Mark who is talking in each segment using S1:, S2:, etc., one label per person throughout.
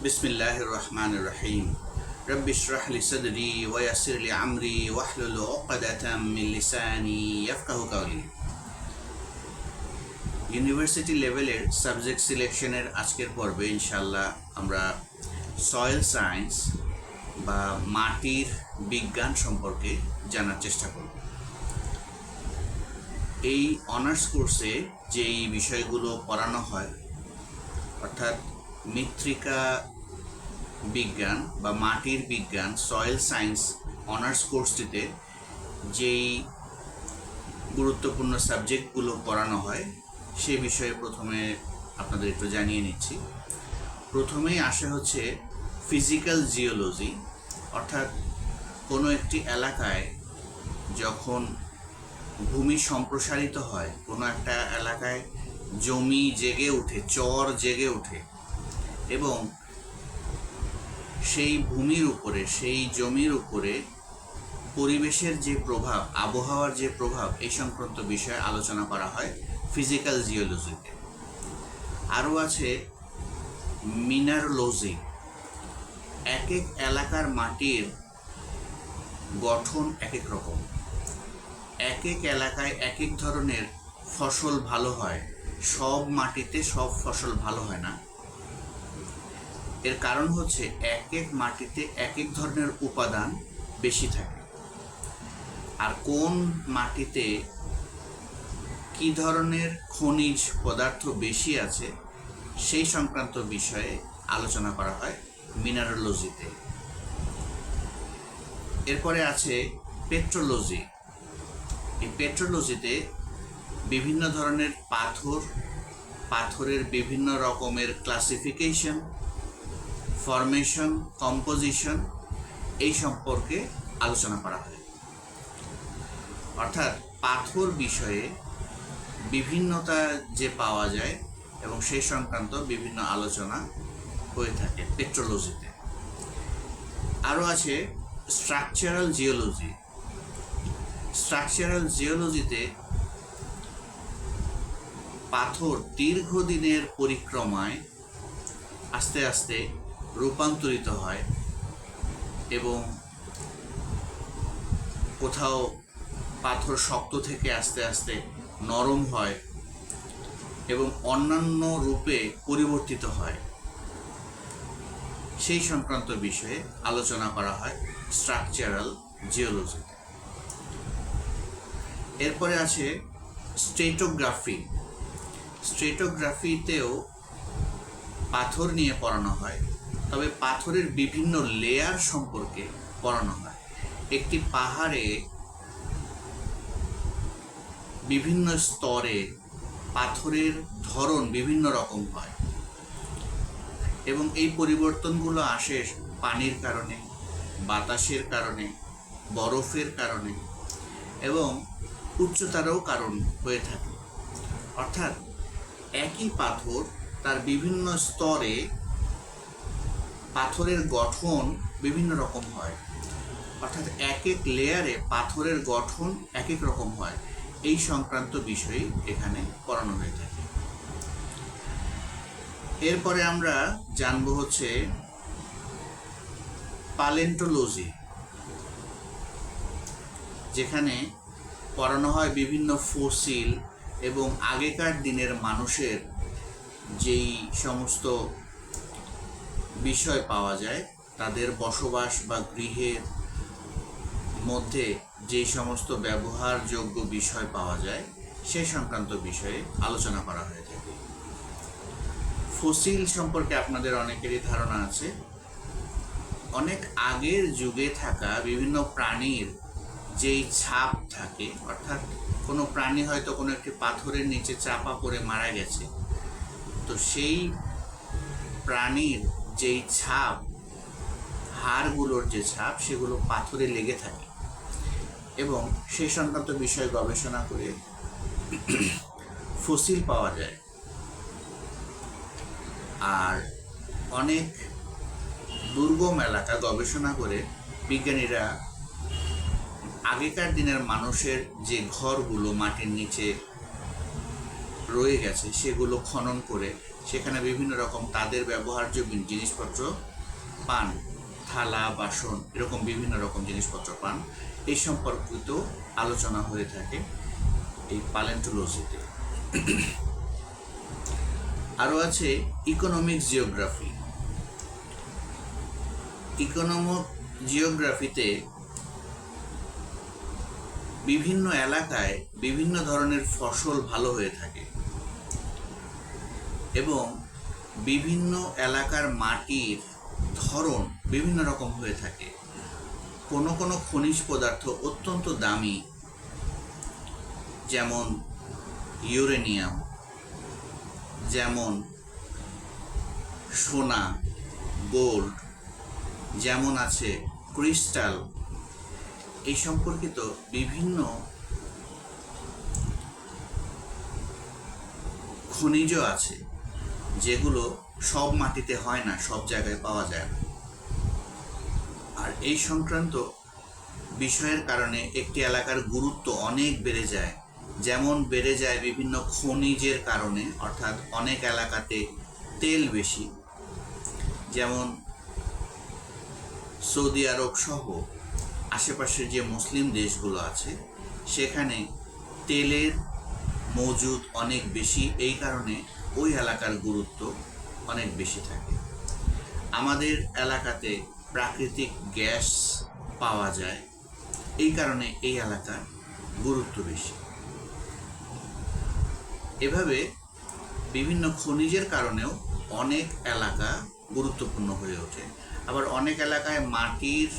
S1: বিসমিল্লাহির রহমানির রহিম। রব্বি ইশরাহ লি সাদরি ওয়া ইয়াসসির লি আমরি ওয়াহলুল উকদাতাম মিন লিসানি ইয়াফকাহু কাওলি। ইউনিভার্সিটি লেভেলের সাবজেক্ট সিলেকশনের আজকের পর্বে ইনশাআল্লাহ আমরা সয়েল সায়েন্স বা মাটির বিজ্ঞান সম্পর্কে জানার চেষ্টা করব। এই অনার্স কোর্সে যেই বিষয়গুলো পড়ানো হয় অর্থাৎ মৃত্তিকা বিজ্ঞান বা মাটির বিজ্ঞান সয়েল সায়েন্স অনার্স কোর্সটিতে যেই গুরুত্বপূর্ণ সাবজেক্টগুলো পড়ানো হয় সে বিষয়ে প্রথমে আপনাদের একটু জানিয়ে নিচ্ছি। প্রথমেই আসে হচ্ছে ফিজিক্যাল জিওলজি, অর্থাৎ কোনো একটি এলাকায় যখন ভূমি সম্প্রসারিত হয়, কোনো একটা এলাকায় জমি জেগে ওঠে, চর জেগে ওঠে এবং সেই ভূমির উপরে, সেই জমির উপরে পরিবেশের যে প্রভাব, আবহাওয়ার যে প্রভাব, এই সংক্রান্ত বিষয়ে আলোচনা করা হয় ফিজিক্যাল জিওলজিতে। আরও আছে মিনারোলজি। এক এক এলাকার মাটির গঠন এক এক রকম, এক এক এলাকায় এক এক ধরনের ফসল ভালো হয়, সব মাটিতে সব ফসল ভালো হয় না। এর কারণ হচ্ছে এক এক মাটিতে এক এক ধরনের উপাদান বেশি থাকে, আর কোন মাটিতে কি ধরনের খনিজ পদার্থ বেশি আছে সেই সংক্রান্ত বিষয়ে আলোচনা করা হয় মিনারোলজিতে। এরপরে আছে পেট্রোলজি। এই পেট্রোলজিতে বিভিন্ন ধরনের পাথরের বিভিন্ন রকমের ক্লাসিফিকেশন, ফরমেশন, কম্পোজিশন এই সম্পর্কে আলোচনা করা হয়। অর্থাৎ পাথর বিষয়ে বিভিন্নতা যে পাওয়া যায় এবং সেই সংক্রান্ত বিভিন্ন আলোচনা হয়ে থাকে পেট্রোলজিতে। আরও আছে স্ট্রাকচারাল জিওলজি। স্ট্রাকচারাল জিওলজিতে পাথর দীর্ঘদিনের পরিক্রমায় আস্তে আস্তে রূপান্তরিত হয় এবং কোথাও পাথর শক্ত থেকে আস্তে আস্তে নরম হয় এবং অন্যান্য রূপে পরিবর্তিত হয়, সেই সংক্রান্ত বিষয়ে আলোচনা করা হয় স্ট্রাকচারাল জিওলজিতে। এরপরে আছে স্ট্রেটোগ্রাফি। স্ট্রেটোগ্রাফিতেও পাথর নিয়ে পড়ানো হয়, তবে পাথরের বিভিন্ন লেয়ার সম্পর্কে পড়ানো হয়। একটি পাহাড়ে বিভিন্ন স্তরে পাথরের ধরন বিভিন্ন রকম হয় এবং এই পরিবর্তনগুলো আসে পানির কারণে, বাতাসের কারণে, বরফের কারণে এবং উচ্চতারও কারণ হয়ে থাকে। অর্থাৎ একই পাথর তার বিভিন্ন স্তরে পাথরের গঠন বিভিন্ন রকম হয়, অর্থাৎ এক এক লেয়ারে পাথরের গঠন এক এক রকম হয়, এই সংক্রান্ত বিষয় এখানে পড়ানো হয়ে থাকে। এরপরে আমরা জানব হচ্ছে প্যালিওন্টোলজি, যেখানে পড়ানো হয় বিভিন্ন ফসিল এবং আগেকার দিনের মানুষের যেই সমস্ত বিষয় পাওয়া যায়, তাদের বসবাস বা গৃহের মধ্যে যে সমস্ত ব্যবহারযোগ্য বিষয় পাওয়া যায় সেই সংক্রান্ত বিষয়ে আলোচনা করা হয়ে থাকে। ফসিল সম্পর্কে আপনাদের অনেকেরই ধারণা আছে। অনেক আগের যুগে থাকা বিভিন্ন প্রাণীর যেই ছাপ থাকে, অর্থাৎ কোনো প্রাণী হয়তো কোনো একটি পাথরের নিচে চাপা পড়ে মারা গেছে, তো সেই প্রাণীর যেই ছাপ, হাড়গুলোর যে ছাপ, সেগুলো পাথরে লেগে থাকে এবং সেই সংক্রান্ত বিষয় গবেষণা করে ফসিল পাওয়া যায়। আর অনেক দুর্গম এলাকা গবেষণা করে বিজ্ঞানীরা আগেকার দিনের মানুষের যে ঘরগুলো মাটির নিচে রয়ে গেছে সেগুলো খনন করে সেখানে বিভিন্ন রকম তাদের ব্যবহার্য জিনিসপত্র পান, থালা বাসন এরকম বিভিন্ন রকম জিনিসপত্র পান। এই সম্পর্কিত আলোচনা হয়ে থাকে এই প্যালিওন্টোলজিতে। আরও আছে ইকোনমিক জিওগ্রাফি। ইকোনমিক জিওগ্রাফিতে বিভিন্ন এলাকায় বিভিন্ন ধরনের ফসল ভালো হয়ে থাকে এবং বিভিন্ন এলাকার মাটির ধরন বিভিন্ন রকম হয়ে থাকে। কোনো কোনো খনিজ পদার্থ অত্যন্ত দামি, যেমন ইউরেনিয়াম, যেমন সোনা, গোল্ড, যেমন আছে ক্রিস্টাল, এই সম্পর্কিত বিভিন্ন খনিজ আছে যেগুলো সব মাটিতে হয় না, সব জায়গায় পাওয়া যায় না। আর এই সংক্রান্ত বিষয়ের কারণে একটি এলাকার গুরুত্ব অনেক বেড়ে যায়। যেমন বেড়ে যায় বিভিন্ন খনিজের কারণে, অর্থাৎ অনেক এলাকাতে তেল বেশি, যেমন সৌদি আরব সহ আশেপাশের যে মুসলিম দেশগুলো আছে সেখানে তেলের মজুদ অনেক বেশি, এই কারণে ওই এলাকার গুরুত্ব অনেক বেশি থাকে। আমাদের এলাকাতে প্রাকৃতিক গ্যাস পাওয়া যায়, এই কারণে এই এলাকার গুরুত্ব বেশি। এভাবে বিভিন্ন খনিজের কারণেও অনেক এলাকা গুরুত্বপূর্ণ হয়ে ওঠে। আবার অনেক এলাকায় মাটির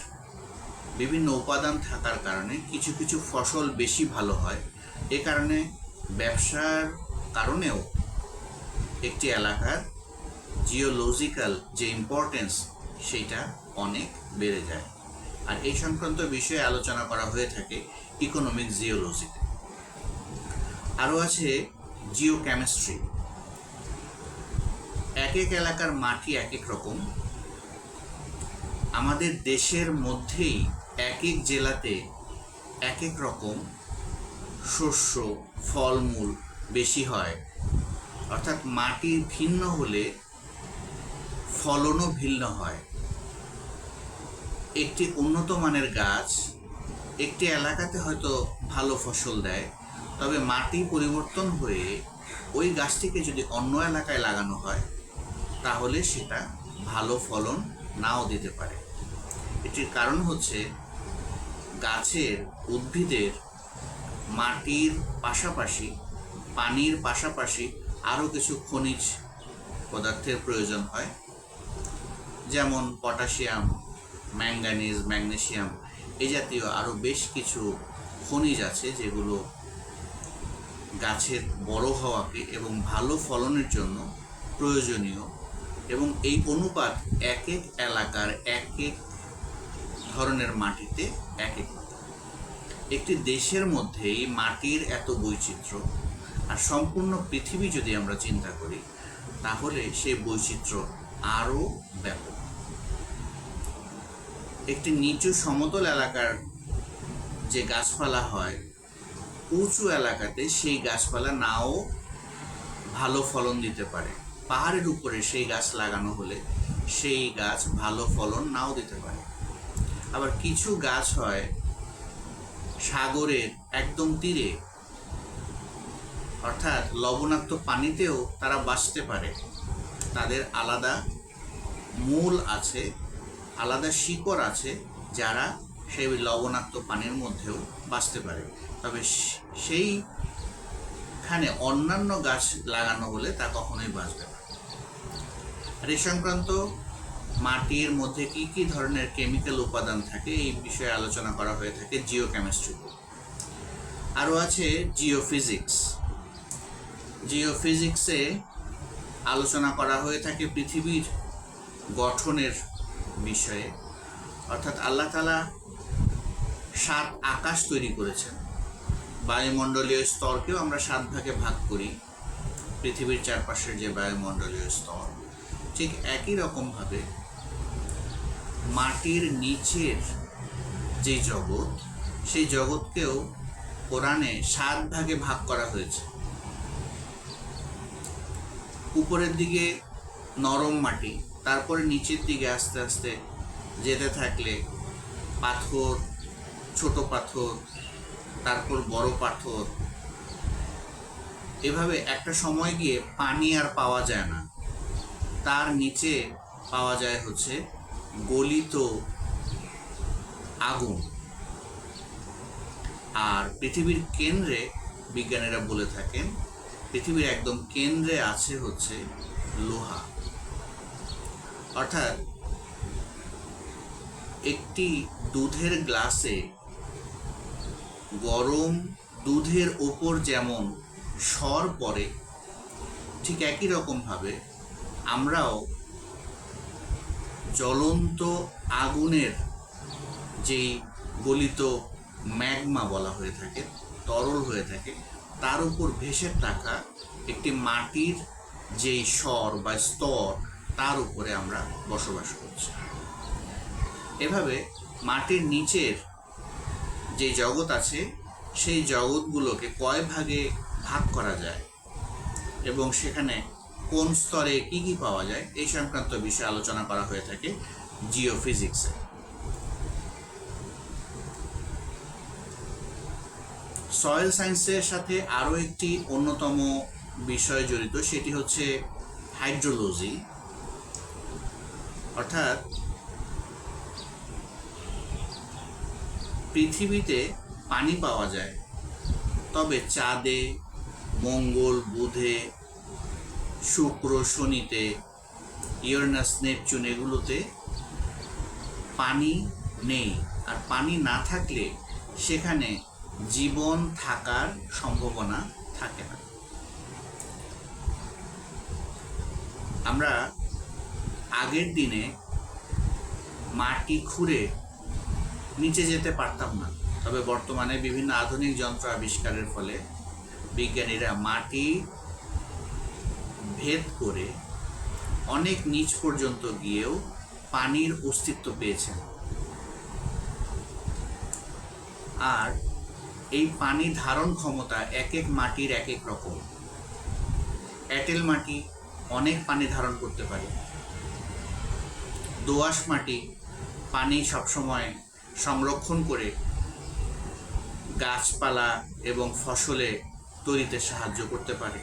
S1: বিভিন্ন উপাদান থাকার কারণে কিছু কিছু ফসল বেশি ভালো হয়। এ কারণে ব্যবসার কারণেও একটি এলাকার জিওলজিক্যাল যে ইম্পর্টেন্স সেইটা অনেক বেড়ে যায়। আর এই সংক্রান্ত বিষয়ে আলোচনা করা হয়ে থাকে ইকোনমিক জিওলজিতে। আরও আছে জিওকেমিস্ট্রি। এক এক এলাকার মাটি এক এক রকম। আমাদের দেশের মধ্যেই এক এক জেলাতে এক এক রকম শস্য ফলমূল বেশি হয়, অর্থাৎ মাটি ভিন্ন হলে ফলনও ভিন্ন হয়। একটি উন্নত মানের গাছ একটি এলাকাতে হয়তো ভালো ফসল দেয়, তবে মাটি পরিবর্তন হয়ে ওই গাছটিকে যদি অন্য এলাকায় লাগানো হয় তাহলে সেটা ভালো ফলন নাও দিতে পারে। এটির কারণ হচ্ছে গাছের উদ্ভিদের মাটির পাশাপাশি পানির পাশাপাশি আরও কিছু খনিজ পদার্থের প্রয়োজন হয়, যেমন পটাশিয়াম, ম্যাঙ্গানিজ, ম্যাগনেসিয়াম, এই জাতীয় আরও বেশ কিছু খনিজ আছে যেগুলো গাছের বড় হওয়াকে এবং ভালো ফলনের জন্য প্রয়োজনীয়। এবং এই অনুপাত এক এক এলাকার এক এক ধরনের মাটিতে এক এক। একটি দেশের মধ্যেই মাটির এত বৈচিত্র্য, আর সম্পূর্ণ পৃথিবী যদি আমরা চিন্তা করি তাহলে সেই বৈচিত্র্য আরও ব্যাপক। একটি নিচু সমতল এলাকার যে গাছপালা হয়, উঁচু এলাকাতে সেই গাছপালা নাও ভালো ফলন দিতে পারে। পাহাড়ের উপরে সেই গাছ লাগানো হলে সেই গাছ ভালো ফলন নাও দিতে পারে। আবার কিছু গাছ হয় সাগরের একদম তীরে, অর্থাৎ লবণাক্ত পানিতেও তারা বাঁচতে পারে। তাদের আলাদা মূল আছে, আলাদা শিকড় আছে, যারা সেই লবণাক্ত পানির মধ্যেও বাঁচতে পারে। তবে সেইখানে অন্যান্য গাছ লাগানো হলে তা কখনোই বাঁচবে না। আর এই সংক্রান্ত মাটির মধ্যে কি কি ধরনের কেমিক্যাল উপাদান থাকে এই বিষয়ে আলোচনা করা হয়ে থাকে জিওকেমিস্ট্রিতে। আরও আছে জিওফিজিক্স। জিওফিজিক্সে আলোচনা করা হয়ে থাকে পৃথিবীর গঠনের বিষয়ে, অর্থাৎ আল্লাহ তাআলা 7 আকাশ তৈরি করেছেন। বায়ুমণ্ডলীয় স্তরকেও আমরা 7 ভাগে ভাগ করি, পৃথিবীর চারপাশের যে বায়ুমণ্ডলীয় স্তর। ঠিক একই রকমভাবে মাটির নিচের যে জগৎ, সেই জগৎকেও কোরআনে 7 ভাগে ভাগ করা হয়েছে। উপরের দিকে নরম মাটি, তারপরে নিচের দিকে আস্তে আস্তে যেতে থাকলে পাথর, ছোট পাথর, তারপর বড় পাথর, এভাবে একটা সময় গিয়ে পানি আর পাওয়া যায় না, তার নিচে পাওয়া যায় হচ্ছে গলিত আগুন। আর পৃথিবীর কেন্দ্রে, বিজ্ঞানীরা বলে থাকেন, পৃথিবীর একদম কেন্দ্রে আছে হচ্ছে লোহা। অর্থাৎ একটি দুধের গ্লাসে গরম দুধের ওপর যেমন সর পড়ে, ঠিক একই রকমভাবে আমরাও জ্বলন্ত আগুনের যেই গলিত ম্যাগমা বলা হয়ে থাকে, তরল হয়ে থাকে, তার উপর ভেসে থাকা একটি মাটির যেই স্বর বা স্তর, তার উপরে আমরা বসবাস করছি। এভাবে মাটির নিচের যে জগৎ আছে, সেই জগৎগুলোকে কয় ভাগে ভাগ করা যায় এবং সেখানে কোন স্তরে কি কি পাওয়া যায়, এই সংক্রান্ত বিষয়ে আলোচনা করা হয়ে থাকে জিওফিজিক্সে। সয়েল সায়েন্সের সাথে আরও একটি অন্যতম বিষয় জড়িত, সেটি হচ্ছে হাইড্রোলজি। অর্থাৎ পৃথিবীতে পানি পাওয়া যায়, তবে চাঁদে, মঙ্গল, বুধে, শুক্র, শনিতে, ইউরেনাস, নেপচুন, এগুলোতে পানি নেই। আর পানি না থাকলে সেখানে জীবন থাকার সম্ভাবনা থাকে না। আমরা আগের দিনে মাটি খুঁড়ে নিচে যেতে পারতাম না, তবে বর্তমানে বিভিন্ন আধুনিক যন্ত্র আবিষ্কারের ফলে বিজ্ঞানীরা মাটি ভেদ করে অনেক নিচ পর্যন্ত গিয়েও পানির অস্তিত্ব পেয়েছেন। আর এই পানি ধারণ ক্ষমতা এক এক মাটির এক এক রকম। এঁটেল মাটি অনেক পানি ধারণ করতে পারে। দোআঁশ মাটি পানি সবসময় সংরক্ষণ করে গাছপালা এবং ফসলে তৈরিতে সাহায্য করতে পারে।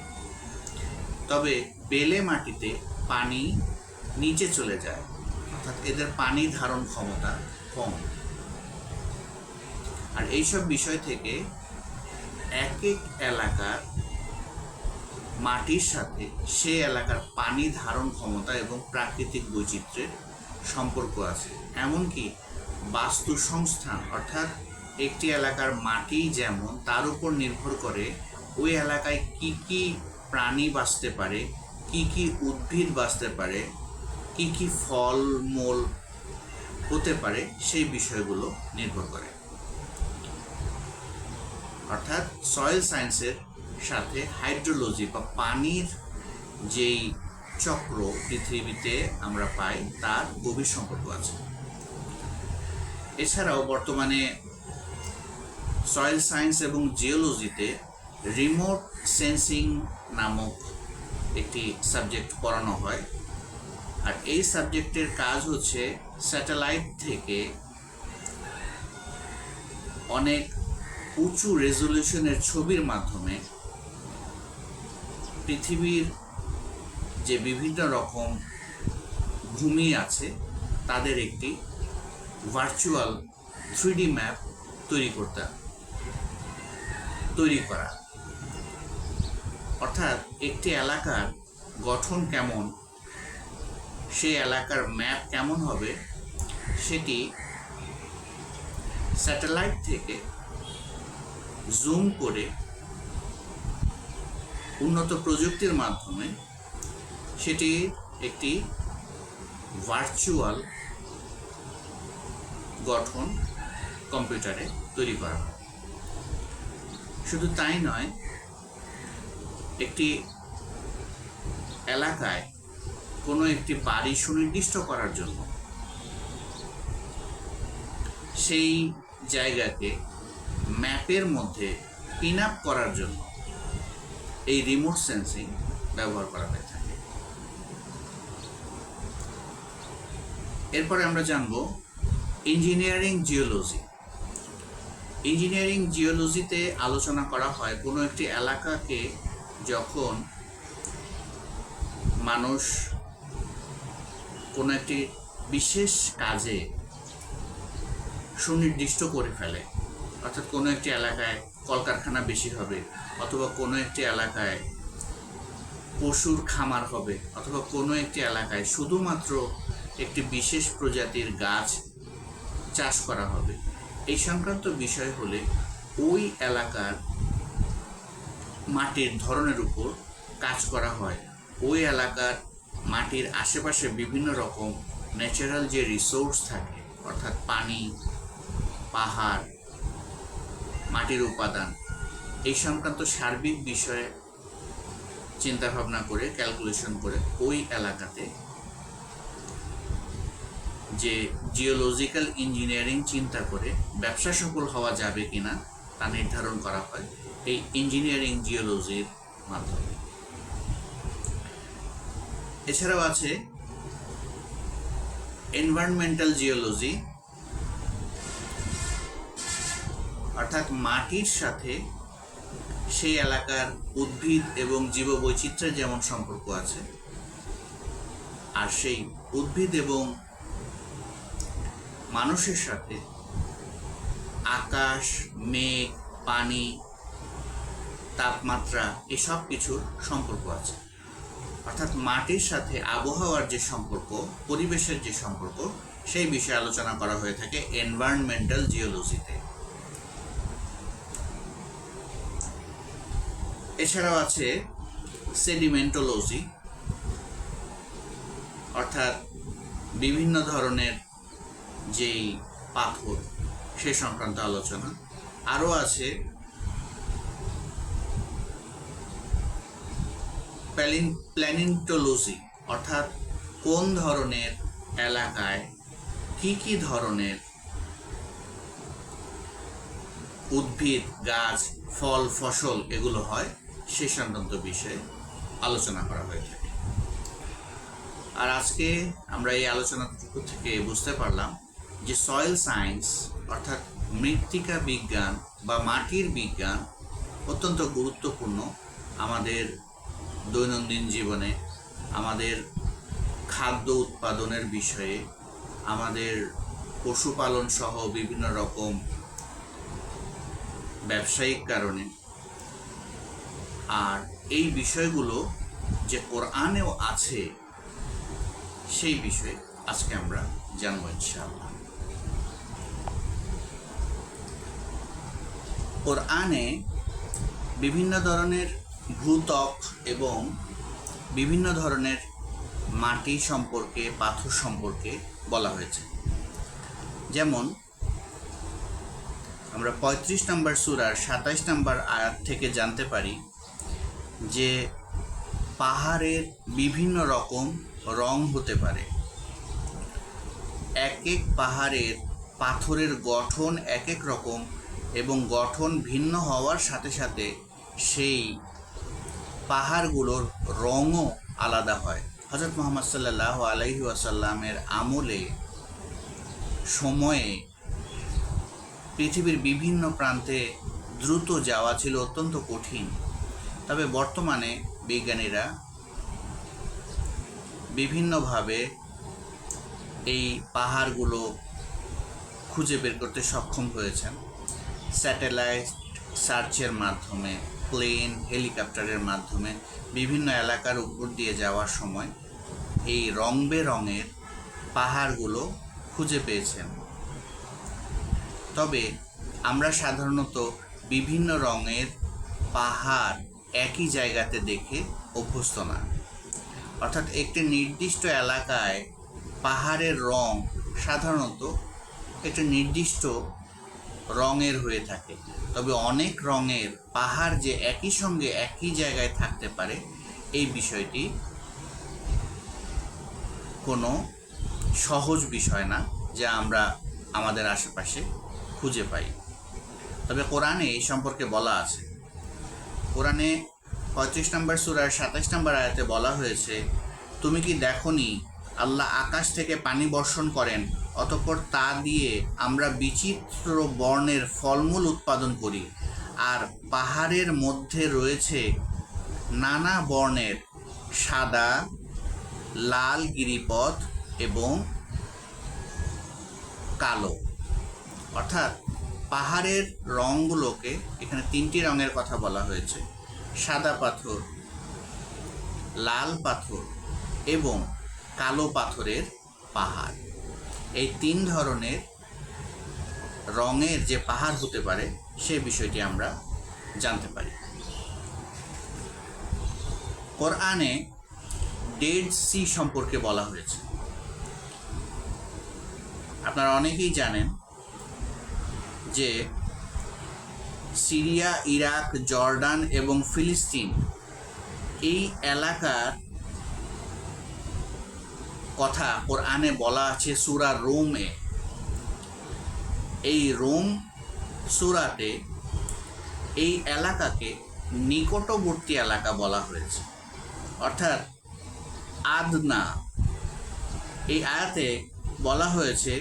S1: তবে বেলে মাটিতে পানি নিচে চলে যায়, অর্থাৎ এদের পানি ধারণ ক্ষমতা কম। আর এইসব বিষয় থেকে এক এক এলাকার মাটির সাথে সে এলাকার পানি ধারণ ক্ষমতা এবং প্রাকৃতিক বৈচিত্র্যের সম্পর্ক আছে। এমনকি বাস্তু সংস্থান, অর্থাৎ একটি এলাকার মাটি যেমন, তার উপর নির্ভর করে ওই এলাকায় কি কি প্রাণী বাঁচতে পারে, কি কি উদ্ভিদ বাঁচতে পারে, কি কি ফলমূল হতে পারে, সেই বিষয়গুলো নির্ভর করে। অর্থাৎ সয়েল সায়েন্সের সাথে হাইড্রোলজি বা পানির যেই চক্র পৃথিবীতে আমরা পাই, তার গভীর সম্পর্ক আছে। এছাড়াও বর্তমানে সয়েল সায়েন্স এবং জিওলজিতে রিমোট সেন্সিং নামক একটি সাবজেক্ট পড়ানো হয়। আর এই সাবজেক্টের কাজ হচ্ছে স্যাটেলাইট থেকে অনেক উঁচু রেজলিউশনের ছবির মাধ্যমে পৃথিবীর যে বিভিন্ন রকম ভূমি আছে, তাদের একটি ভার্চুয়াল 3D ম্যাপ তৈরি করা। অর্থাৎ একটি এলাকার গঠন কেমন, সেই এলাকার ম্যাপ কেমন হবে, সেটি স্যাটেলাইট থেকে জুম করে উন্নত প্রযুক্তির মাধ্যমে সেটি একটি ভার্চুয়াল গঠন কম্পিউটারে তৈরি করা হয়। শুধু তাই নয়, একটি এলাকায় কোনো একটি বাড়ি সুনির্দিষ্ট করার জন্য সেই জায়গাকে ম্যাপের মধ্যে পিন আপ করার জন্য এই রিমোট সেন্সিং ব্যবহার করা হয়ে থাকে। এরপরে আমরা জানব ইঞ্জিনিয়ারিং জিওলজি। ইঞ্জিনিয়ারিং জিওলজিতে আলোচনা করা হয় কোনো একটি এলাকাকে যখন মানুষ কোনো একটি বিশেষ কাজে সুনির্দিষ্ট করে ফেলে, অর্থাৎ কোনো একটি এলাকায় কলকারখানা বেশি হবে, অথবা কোনো একটি এলাকায় পশুর খামার হবে, অথবা কোনো একটি এলাকায় শুধুমাত্র একটি বিশেষ প্রজাতির গাছ চাষ করা হবে, এই সংক্রান্ত বিষয় হলে ওই এলাকার মাটির ধরনের উপর কাজ করা হয়। ওই এলাকার মাটির আশেপাশে বিভিন্ন রকম ন্যাচারাল যে রিসোর্স থাকে, অর্থাৎ পানি, পাহাড়, মাটির উপাদান, এই সংক্রান্ত সার্বিক বিষয়ে চিন্তাভাবনা করে, ক্যালকুলেশন করে ওই এলাকাতে যে জিওলজিক্যাল ইঞ্জিনিয়ারিং চিন্তা করে ব্যবসা সফল হওয়া যাবে কিনা তা নির্ধারণ করা হয় এই ইঞ্জিনিয়ারিং জিওলজির মাধ্যমে। এছাড়াও আছে এনভায়রনমেন্টাল জিওলজি, অর্থাৎ মাটির সাথে সেই এলাকার উদ্ভিদ এবং জীববৈচিত্র্যের যেমন সম্পর্ক আছে, আর সেই উদ্ভিদ এবং মানুষের সাথে আকাশ, মেঘ, পানি, তাপমাত্রা এসব কিছুর সম্পর্ক আছে। অর্থাৎ মাটির সাথে আবহাওয়ার যে সম্পর্ক, পরিবেশের যে সম্পর্ক, সেই বিষয়ে আলোচনা করা হয়ে থাকে এনভায়রনমেন্টাল জিওলজিতে। এছাড়াও আছে সেডিমেন্টোলজি, অর্থাৎ বিভিন্ন ধরনের যেই পাথর সে সংক্রান্ত আলোচনা। আরও আছে প্ল্যানেন্টোলজি, অর্থাৎ কোন ধরনের এলাকায় কি কি ধরনের উদ্ভিদ, গাছ, ফল, ফসল এগুলো হয় সে সংক্রান্ত বিষয়ে আলোচনা করা হয়ে থাকে। আর আজকে আমরা এই আলোচনা থেকে বুঝতে পারলাম যে সয়েল সায়েন্স, অর্থাৎ মৃত্তিকা বিজ্ঞান বা মাটির বিজ্ঞান অত্যন্ত গুরুত্বপূর্ণ আমাদের দৈনন্দিন জীবনে, আমাদের খাদ্য উৎপাদনের বিষয়ে, আমাদের পশুপালন সহ বিভিন্ন রকম ব্যবসায়িক কারণে। আর এই বিষয়গুলো যে কোরআনেও আছে সেই বিষয়ে আজকে আমরা জানবো ইনশাআল্লাহ। কোরআনে বিভিন্ন ধরনের ভূত্বক এবং বিভিন্ন ধরনের মাটি সম্পর্কে, পাথর সম্পর্কে বলা হয়েছে। যেমন আমরা 35 নম্বর সূরার 27 নম্বর আয়াত থেকে জানতে পারি যে পাহাড়ের বিভিন্ন রকম রং হতে পারে। এক এক পাহাড়ের পাথরের গঠন এক এক রকম এবং গঠন ভিন্ন হওয়ার সাথে সাথে সেই পাহাড়গুলোর রঙও আলাদা হয়। হযরত মুহাম্মদ সাল্লাল্লাহু আলাইহি ওয়াসাল্লামের আমলে সময়ে পৃথিবীর বিভিন্ন প্রান্তে দ্রুত যাওয়া ছিল অত্যন্ত কঠিন। তবে বর্তমানে বিজ্ঞানীরা বিভিন্নভাবে এই পাহাড়গুলো খুঁজে বের করতে সক্ষম হয়েছেন। স্যাটেলাইট সার্চের মাধ্যমে, প্লেন, হেলিকপ্টারের মাধ্যমে বিভিন্ন এলাকার উপর দিয়ে যাওয়ার সময় এই রং বেরঙের পাহাড়গুলো খুঁজে পেয়েছেন। তবে আমরা সাধারণত বিভিন্ন রঙের পাহাড় একই জায়গাতে দেখে অভ্যস্ত না। অর্থাৎ একটি নির্দিষ্ট এলাকায় পাহাড়ের রং সাধারণত একটি নির্দিষ্ট রঙের হয়ে থাকে। তবে অনেক রঙের পাহাড় যে একই সঙ্গে একই জায়গায় থাকতে পারে, এই বিষয়টি কোনো সহজ বিষয় না যা আমরা আমাদের আশেপাশে খুঁজে পাই। তবে কোরআনে এই সম্পর্কে বলা আছে। কোরআনে 35 নম্বর সূরার 27 নম্বর আয়াতে বলা হয়েছে, তুমি কি দেখোনি আল্লাহ আকাশ থেকে পানি বর্ষণ করেন, অতঃপর তা দিয়ে আমরা বিচিত্র বর্ণের ফলমূল উৎপাদন করি। আর পাহাড়ের মধ্যে রয়েছে নানা বর্ণের সাদা, লাল গিরিপথ এবং কালো। অর্থাৎ পাহাড়ের রঙগুলোকে এখানে তিনটি রঙের কথা বলা হয়েছে: সাদা পাথর, লাল পাথর এবং কালো পাথরের পাহাড়। এই তিন ধরনের রঙের যে পাহাড় হতে পারে সে বিষয়টি আমরা জানতে পারি। কোরআনে ডেড সি সম্পর্কে বলা হয়েছে। আপনারা অনেকেই জানেন যে সিরিয়া, ইরাক, জর্ডান এবং ফিলিস্তিন এই এলাকার কথা কোরআনে বলা আছে সূরা রোমে। এই রোম সূরাতে এই এলাকাকে নিকটবর্তী এলাকা বলা হয়েছে, অর্থাৎ আদনা। এই আয়াতে বলা হয়েছে,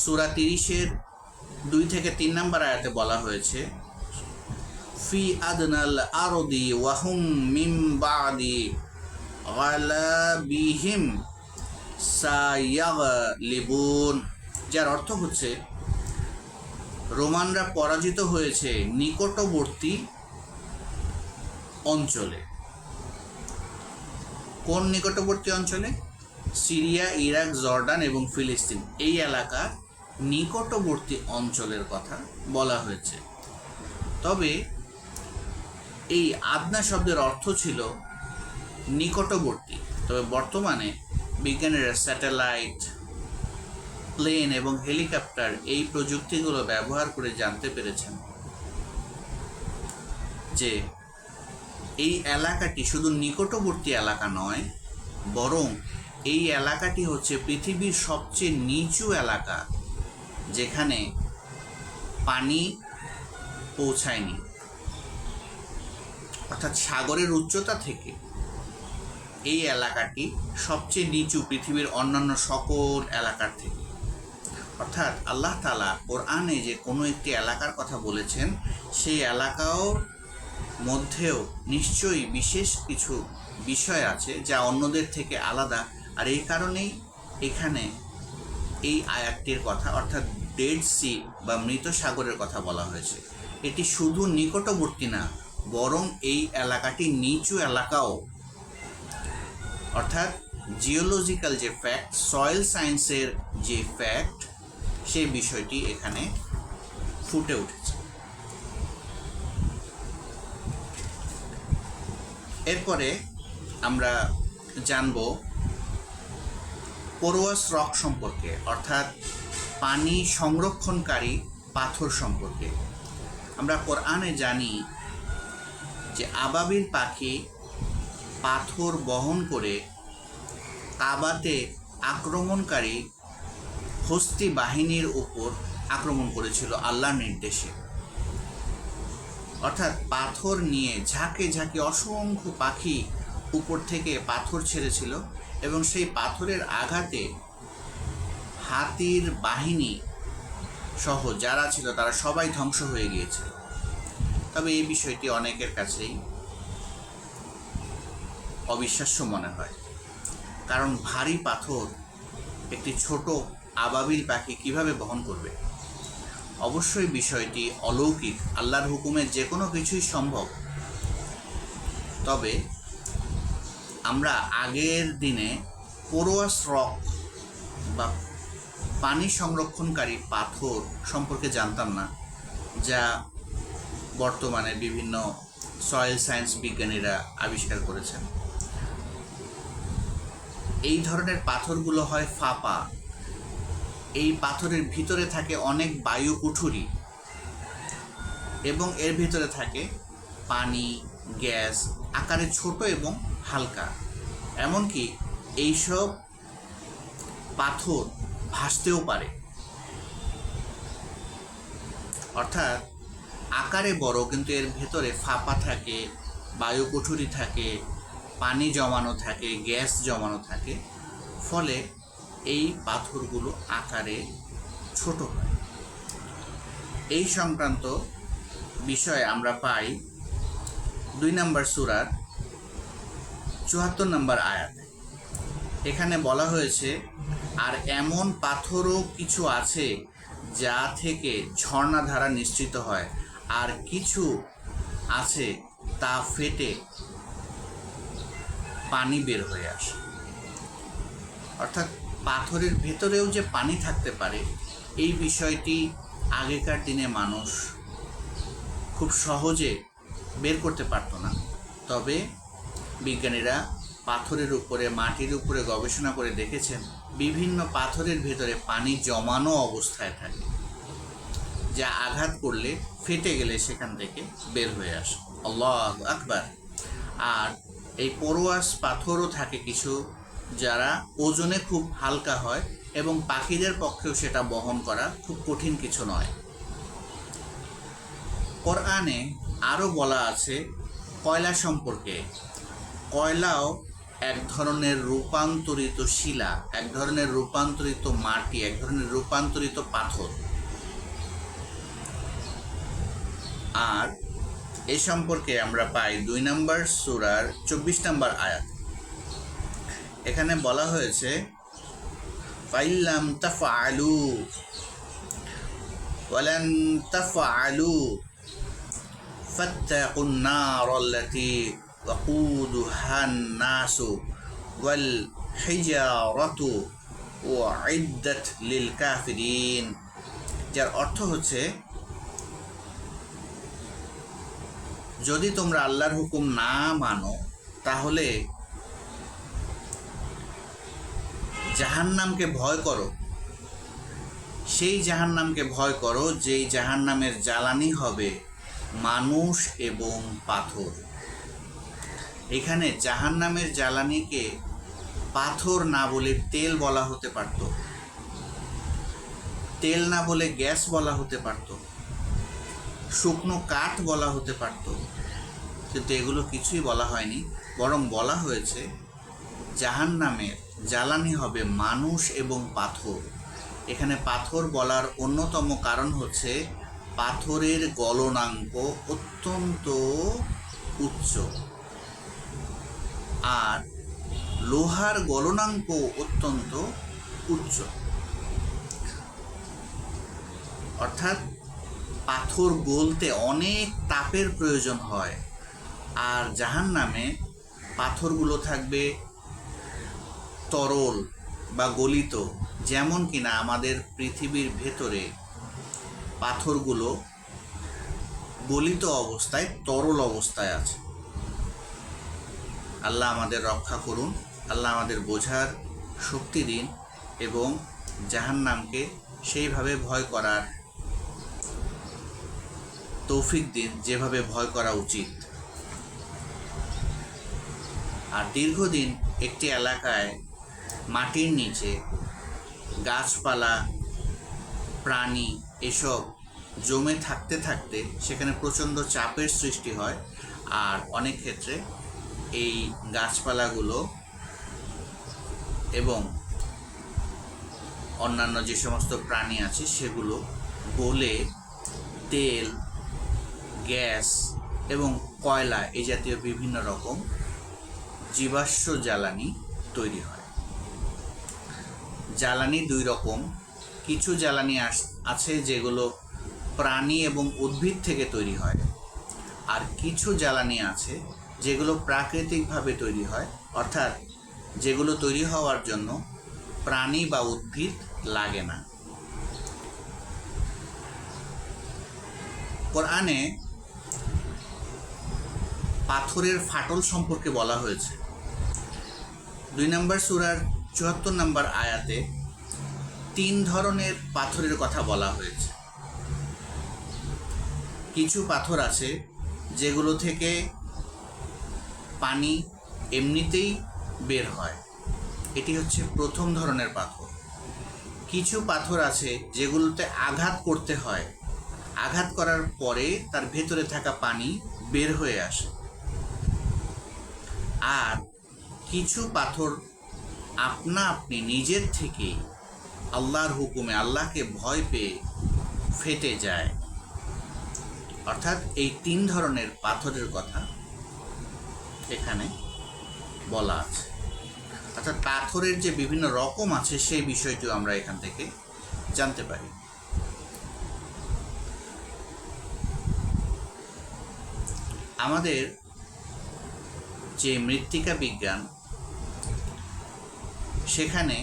S1: সূরা 30-এর 2 থেকে 3 নম্বর আয়াতে বলা হয়েছে, ফি আদনাল আরদি ওয়াহুম মিন বাদি গালাবিহিম সায়াগলিবুন, যার অর্থ হচ্ছে রোমানরা পরাজিত হয়েছে নিকটবর্তী অঞ্চলে। কোন নিকটবর্তী অঞ্চলে? সিরিয়া, ইরাক, জর্ডান এবং ফিলিস্তিন এই এলাকার নিকটবর্তী অঞ্চলের কথা বলা হয়েছে। তবে এই আদনা শব্দের অর্থ ছিল নিকটবর্তী। তবে বর্তমানে বিজ্ঞানীরা স্যাটেলাইট, প্লেন এবং হেলিকপ্টার এই প্রযুক্তিগুলো ব্যবহার করে জানতে পেরেছেন যে এই এলাকাটি শুধু নিকটবর্তী এলাকা নয়, বরং এই এলাকাটি হচ্ছে পৃথিবীর সবচেয়ে নিচু এলাকা, যেখানে পানি পৌঁছায়নি। অর্থাৎ সাগরের উচ্চতা থেকে এই এলাকাটি সবচেয়ে নিচু পৃথিবীর অন্যান্য সকল এলাকার থেকে। অর্থাৎ আল্লাহ তাআলা কোরআনে যে কোনো একটি এলাকার কথা বলেছেন, সেই এলাকাও মধ্যেও নিশ্চয়ই বিশেষ কিছু বিষয় আছে যা অন্যদের থেকে আলাদা। আর এই কারণেই এখানে এই আয়াতটির কথা, অর্থাৎ ডেড সি বা মৃত সাগরের কথা বলা হয়েছে। এটি শুধু নিকটবর্তী না, বরং এই এলাকাটি নিচু এলাকাও। অর্থাৎ জিওলজিক্যাল যে ফ্যাক্ট, সয়েল সায়েন্সের যে ফ্যাক্ট, সেই বিষয়টি এখানে ফুটে উঠেছে। এরপরে আমরা জানব পোরোয়াস রক সম্পর্কে, অর্থাৎ পানি সংরক্ষণকারী পাথর সম্পর্কে। আমরা কোরআনে জানি যে আবাবিল পাখি পাথর বহন করে কাবাতে আক্রমণকারী হস্তি বাহিনীর উপর আক্রমণ করেছিল আল্লাহর নির্দেশে। অর্থাৎ পাথর নিয়ে ঝাঁকে ঝাঁকে অসংখ্য পাখি উপর থেকে পাথর ছেড়েছিল এবং সেই পাথরের আঘাতে হাতির বাহিনী সহ যারা ছিল তারা সবাই ধ্বংস হয়ে গিয়েছিল। তবে এই বিষয়টি অনেকের কাছেই অবিশ্বাস্য মনে হয়, কারণ ভারী পাথর একটি ছোট আবাবিল পাখি কিভাবে বহন করবে? অবশ্যই বিষয়টি অলৌকিক, আল্লাহর হুকুমে যে কোনো কিছুই সম্ভব। তবে আমরা আগের দিনে পোরোয়াস রক বা পানি সংরক্ষণকারী পাথর সম্পর্কে জানতাম না, যা বর্তমানে বিভিন্ন সয়েল সায়েন্স বিজ্ঞানীরা আবিষ্কার করেছেন। এই ধরনের পাথরগুলো হয় ফাঁপা। এই পাথরের ভিতরে থাকে অনেক বায়ু কুঠুরি এবং এর ভিতরে থাকে পানি, গ্যাস, আকারে ছোট এবং হালকা। এমনকি এইসব পাথর ভাসতেও পারে। অর্থাৎ আকারে বড়, কিন্তু এর ভেতরে ফাঁপা থাকে, বায়ু কুঠুরি থাকে পানি জমানো থাকে, গ্যাস জমানো থাকে, ফলে এই পাথরগুলো আকারে ছোট হয়। এই সংক্রান্ত বিষয়ে আমরা পাই 2 নম্বর সূরার 74 নম্বর আয়াতে। এখানে বলা হয়েছে, আর এমন পাথরও কিছু আছে যা থেকে ঝর্ণাধারা নিশ্চিত হয়, আর কিছু আছে তা ফেটে পানি বের হয়ে আসে। অর্থাৎ পাথরের ভেতরেও যে পানি থাকতে পারে, এই বিষয়টি আগেকার দিনে মানুষ খুব সহজে বের করতে পারত না। তবে বিজ্ঞানীরা পাথরের উপরে, মাটির উপরে গবেষণা করে দেখেছেন বিভিন্ন পাথরের ভেতরে পানি জমানো অবস্থায় থাকে, যা আঘাত করলে ফেটে গেলে সেখান থেকে বের হয়ে আসে। আল্লাহু আকবার। আর এই পোরোয়াস পাথরও থাকে কিছু, যারা ওজনে খুব হালকা হয় এবং পাখিদের পক্ষেও সেটা বহন করা খুব কঠিন কিছু নয়। কোরআনে আরও বলা আছে কয়লা সম্পর্কে। কয়লাও এক ধরনের রূপান্তরিত শিলা, এক ধরনের রূপান্তরিত মাটি, এক ধরনের রূপান্তরিত পাথর। আর এ সম্পর্কে আমরা পাই 2 নম্বর সূরার 24 নম্বর আয়াত। এখানে বলা হয়েছে, ফাইল্লাম তাফআলু ওয়ালান তাফআলু ফাত্তাকুন নারাল্লাতী ওয়াকুদুহান নাসু ওয়াল হিজারাতু উইদ্দাত লিল কাফিরিন। যার অর্থ হচ্ছে, যদি তোমরা আল্লাহর হুকুম না মানো তাহলে জাহান্নামকে ভয় করো, সেই জাহান্নামকে ভয় করো যেই জাহান্নামের জ্বালানি হবে মানুষ এবং পাথর। এখানে জাহান্নামের জ্বালানিকে পাথর না বলে তেল বলা হতে পারত, তেল না বলে গ্যাস বলা হতে পারত, শুকনো কাঠ বলা হতে পারত, কিন্তু এগুলো কিছুই বলা হয়নি। বরং বলা হয়েছে জাহান্নামের জ্বালানি হবে মানুষ এবং পাথর। এখানে পাথর বলার অন্যতম কারণ হচ্ছে পাথরের গলনাঙ্ক অত্যন্ত উচ্চ, আর লোহার গলনাঙ্ক অত্যন্ত উচ্চ। অর্থাৎ পাথর গলতে অনেক তাপের প্রয়োজন হয়, আর জাহান্নামে পাথরগুলো থাকবে তরল বা গলিত, যেমন কিনা আমাদের পৃথিবীর ভেতরে পাথরগুলো গলিত অবস্থায়, তরল অবস্থায় আছে। আল্লাহ আমাদের রক্ষা করুন, আল্লাহ আমাদের বোঝার শক্তি দিন এবং জাহান্নামকে সেইভাবে ভয় করার তৌফিক দিন যেভাবে ভয় করা উচিত। আর দীর্ঘদিন একটি এলাকায় মাটির নিচে গাছপালা, প্রাণী এসব জমে থাকতে থাকতে সেখানে প্রচণ্ড চাপের সৃষ্টি হয়, আর অনেক ক্ষেত্রে এই গাছপালাগুলো এবং অন্যান্য যে সমস্ত প্রাণী আছে সেগুলো গলে তেল, গ্যাস এবং কয়লা এই জাতীয় বিভিন্ন রকম জীবাশ্ম জ্বালানি তৈরি হয়। জ্বালানি 2 রকম। কিছু জ্বালানি আছে যেগুলো প্রাণী এবং উদ্ভিদ থেকে তৈরি হয়, আর কিছু জ্বালানি আছে যেগুলো প্রাকৃতিকভাবে তৈরি হয়, অর্থাৎ যেগুলো তৈরি হওয়ার জন্য প্রাণী বা উদ্ভিদ লাগে না। কোরআনে পাথরের ফাটল সম্পর্কে বলা হয়েছে। 2 নম্বর সূরার 74 নম্বর আয়াতে 3 ধরনের পাথরের কথা বলা হয়েছে। কিছু পাথর আছে যেগুলো থেকে পানি এমনিতেই বের হয়, এটি হচ্ছে প্রথম ধরনের পাথর। কিছু পাথর আছে যেগুলোতে আঘাত করতে হয়, আঘাত করার পরে তার ভেতরে থাকা পানি বের হয়ে আসে। আর কিছু পাথর আপনা আপনি নিজের থেকেই আল্লাহর হুকুমে, আল্লাহকে ভয় পেয়ে ফেটে যায়। অর্থাৎ এই 3 ধরনের পাথরের কথা এখানে বলা আছে। অর্থাৎ পাথরের যে বিভিন্ন রকম আছে সেই বিষয়টিও আমরা এখান থেকে জানতে পারি। আমাদের যে মৃত্তিকা বিজ্ঞান, সেখানে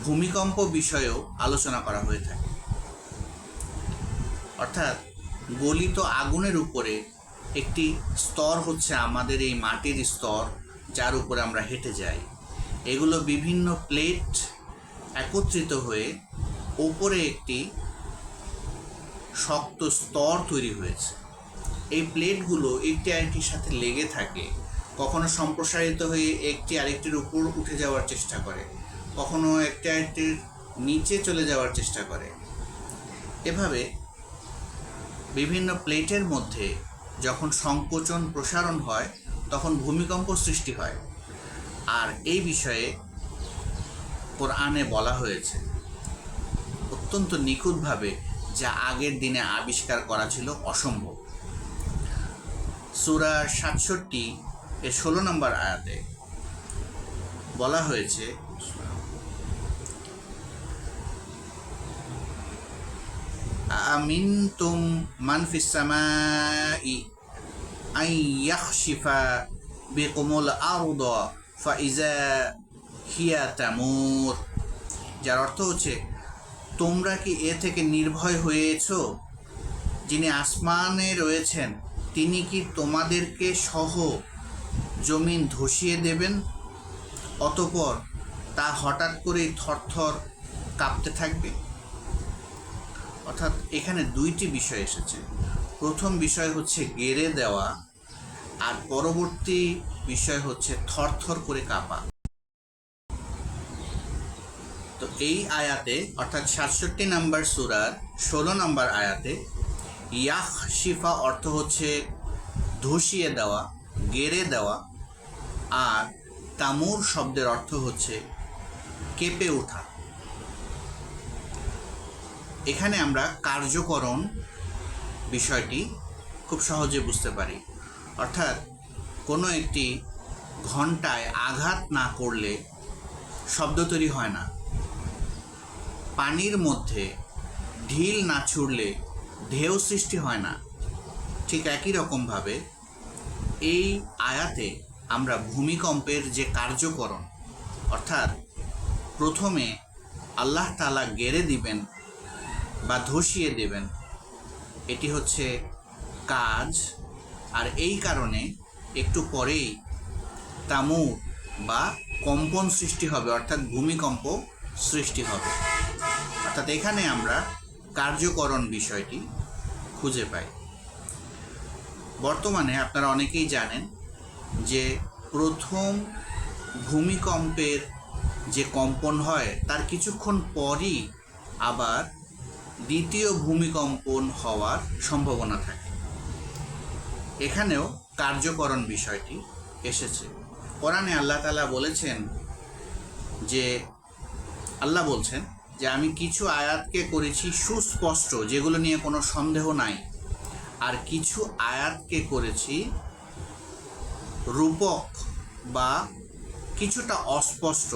S1: ভূমিকম্প বিষয়েও আলোচনা করা হয়ে থাকে। অর্থাৎ গলিত আগুনের উপরে একটি স্তর হচ্ছে আমাদের এই মাটির স্তর, যার উপরে আমরা হেঁটে যাই। এগুলো বিভিন্ন প্লেট একত্রিত হয়ে ওপরে একটি শক্ত স্তর তৈরি হয়েছে। এই প্লেটগুলো একটি আরেকটির সাথে লেগে থাকে, কখনো সম্প্রসারিত হয়ে একটি আরেকটির উপর উঠে যাওয়ার চেষ্টা করে, কখনো একটি আরেকটির নিচে চলে যাওয়ার চেষ্টা করে। এভাবে বিভিন্ন প্লেটের মধ্যে যখন সংকোচন প্রসারণ হয় তখন ভূমিকম্প সৃষ্টি হয়। আর এই বিষয়ে কোরআনে বলা হয়েছে অত্যন্ত নিখুঁতভাবে, যা আগের দিনে আবিষ্কার করা ছিল অসম্ভব। সূরা 67 এর 16 নম্বর আয়াতে বলা হয়েছে, আমিনতুম মান ফিস সামাই আন ইয়াখশিফা বিকুমুল আরদা ফাইজা হিয়া তামুর। যার অর্থ হচ্ছে, তোমরা কি এ থেকে নির্ভয় হয়েছো? যিনি আসমানে রয়েছেন তিনি কি তোমাদেরকে সহ জমিন ধসিয়ে দেবেন, অতঃপর তা হঠাৎ করেই থরথর কাঁপতে থাকবে? অর্থাৎ এখানে 2টি বিষয় এসেছে। প্রথম বিষয় হচ্ছে গেড়ে দেওয়া, আর পরবর্তী বিষয় হচ্ছে থরথর করে কাঁপা। তো এই আয়াতে, অর্থাৎ 67 নম্বর সূরার 16 নম্বর আয়াতে ইয়াখশিফা অর্থ হচ্ছে ধসিয়ে দেওয়া, গেড়ে দেওয়া, আর তামুর শব্দের অর্থ হচ্ছে কেঁপে ওঠা। এখানে আমরা কার্যকরণ বিষয়টি খুব সহজে বুঝতে পারি। অর্থাৎ কোনো একটি ঘণ্টায় আঘাত না করলে শব্দ তৈরি হয় না, পানির মধ্যে ঢিল না ছুড়লে ঢেউ সৃষ্টি হয় না। ঠিক একই রকমভাবে এই আয়াতে আমরা ভূমিকম্পের যে কার্যকরণ, অর্থাৎ প্রথমে আল্লাহ তাআলা গেড়ে দিবেন বা ধসিয়ে দেবেন, এটি হচ্ছে কাজ। আর এই কারণে একটু পরেই তামুর বা কম্পন সৃষ্টি হবে, অর্থাৎ ভূমিকম্প সৃষ্টি হবে। অর্থাৎ এখানে আমরা কার্যকরণ বিষয়টি খুঁজে পাই। বর্তমানে আপনারা অনেকেই জানেন যে প্রথম ভূমিকম্পের যে কম্পন হয় তার কিছুক্ষণ পরই আবার দ্বিতীয় ভূমিকম্পন হওয়ার সম্ভাবনা থাকে। এখানেও কার্যকরণ বিষয়টি এসেছে। কোরআনে আল্লাহ তাআলা বলেছেন যে, আল্লাহ বলছেন যে আমি কিছু আয়াতকে করেছি সুস্পষ্ট, যেগুলো নিয়ে কোনো সন্দেহ নাই, আর কিছু আয়াতকে করেছি রূপক বা কিছুটা অস্পষ্ট,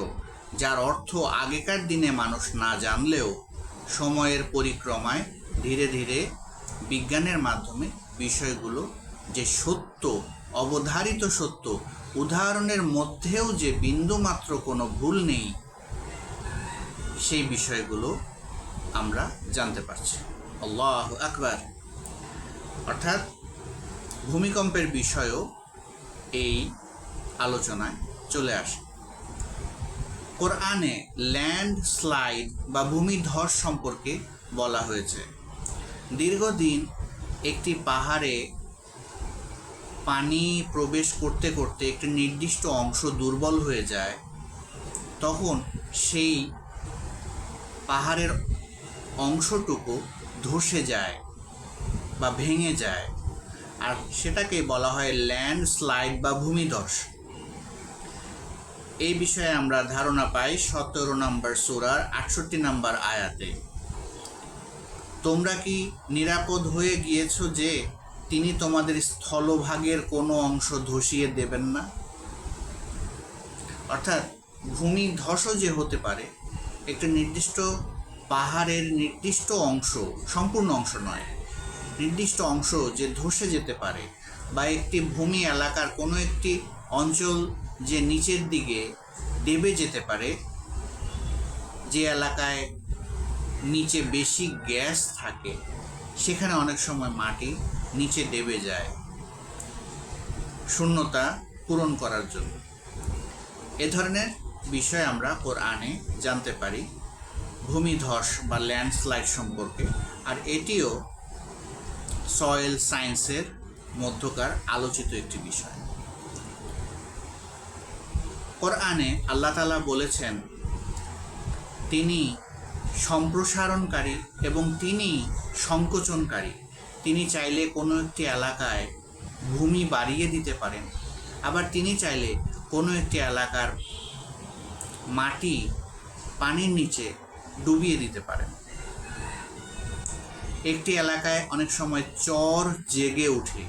S1: যার অর্থ আগেকার দিনে মানুষ না জানলেও সময়ের পরিক্রমায় ধীরে ধীরে বিজ্ঞানের মাধ্যমে বিষয়গুলো যে সত্য, অবধারিত সত্য, উদাহরণের মধ্যেও যে বিন্দুমাত্র কোনো ভুল নেই, সেই বিষয়গুলো আমরা জানতে পারছি। আল্লাহু আকবার। অর্থাৎ ভূমিকম্পের বিষয়ও এই আলোচনায় চলে আসে। কোরআনে ল্যান্ডস্লাইড বা ভূমিধস সম্পর্কে বলা হয়েছে। দীর্ঘদিন একটি পাহাড়ে পানি প্রবেশ করতে করতে একটি নির্দিষ্ট অংশ দুর্বল হয়ে যায়, তখন সেই পাহাড়ের অংশটুকু ধসে যায় বা ভেঙে যায়, আর সেটাকে বলা হয় ল্যান্ডস্লাইড বা ভূমিধস। এই বিষয়ে আমরা ধারণা পাই 17 নম্বর সূরার 68 নম্বর আয়াতে। তোমরা কি নিরাপদ হয়ে গিয়েছ যে তিনি তোমাদের স্থলভাগের কোনো অংশ ধসিয়ে দেবেন না? অর্থাৎ ভূমি ধসও যে হতে পারে, একটা নির্দিষ্ট পাহাড়ের নির্দিষ্ট অংশ, সম্পূর্ণ অংশ নয়, নির্দিষ্ট অংশ যে ধসে যেতে পারে, বা একটি ভূমি এলাকার কোনো একটি অঞ্চল যে নিচের দিকে দেবে যেতে পারে, যে এলাকায় নিচে বেশি গ্যাস থাকে সেখানে অনেক সময় মাটি নিচে দেবে যায় শূন্যতা পূরণ করার জন্য। এ ধরনের বিষয় আমরা কোরআনে জানতে পারি ভূমিধস বা ল্যান্ডস্লাইড সম্পর্কে, আর এটিও সয়েল সায়েন্সের মধ্যকার আলোচিত একটি বিষয়। কোরআনে আল্লাহ তাআলা বলেছেন তিনি সম্প্রসারণকারী এবং তিনি সংকোচনকারী। তিনি চাইলে কোনো একটি এলাকায় ভূমি বাড়িয়ে দিতে পারেন, আবার তিনি চাইলে কোনো একটি এলাকার মাটি পানির নিচে ডুবিয়ে দিতে পারেন। একটি এলাকায় অনেক সময় চর জেগে ওঠে,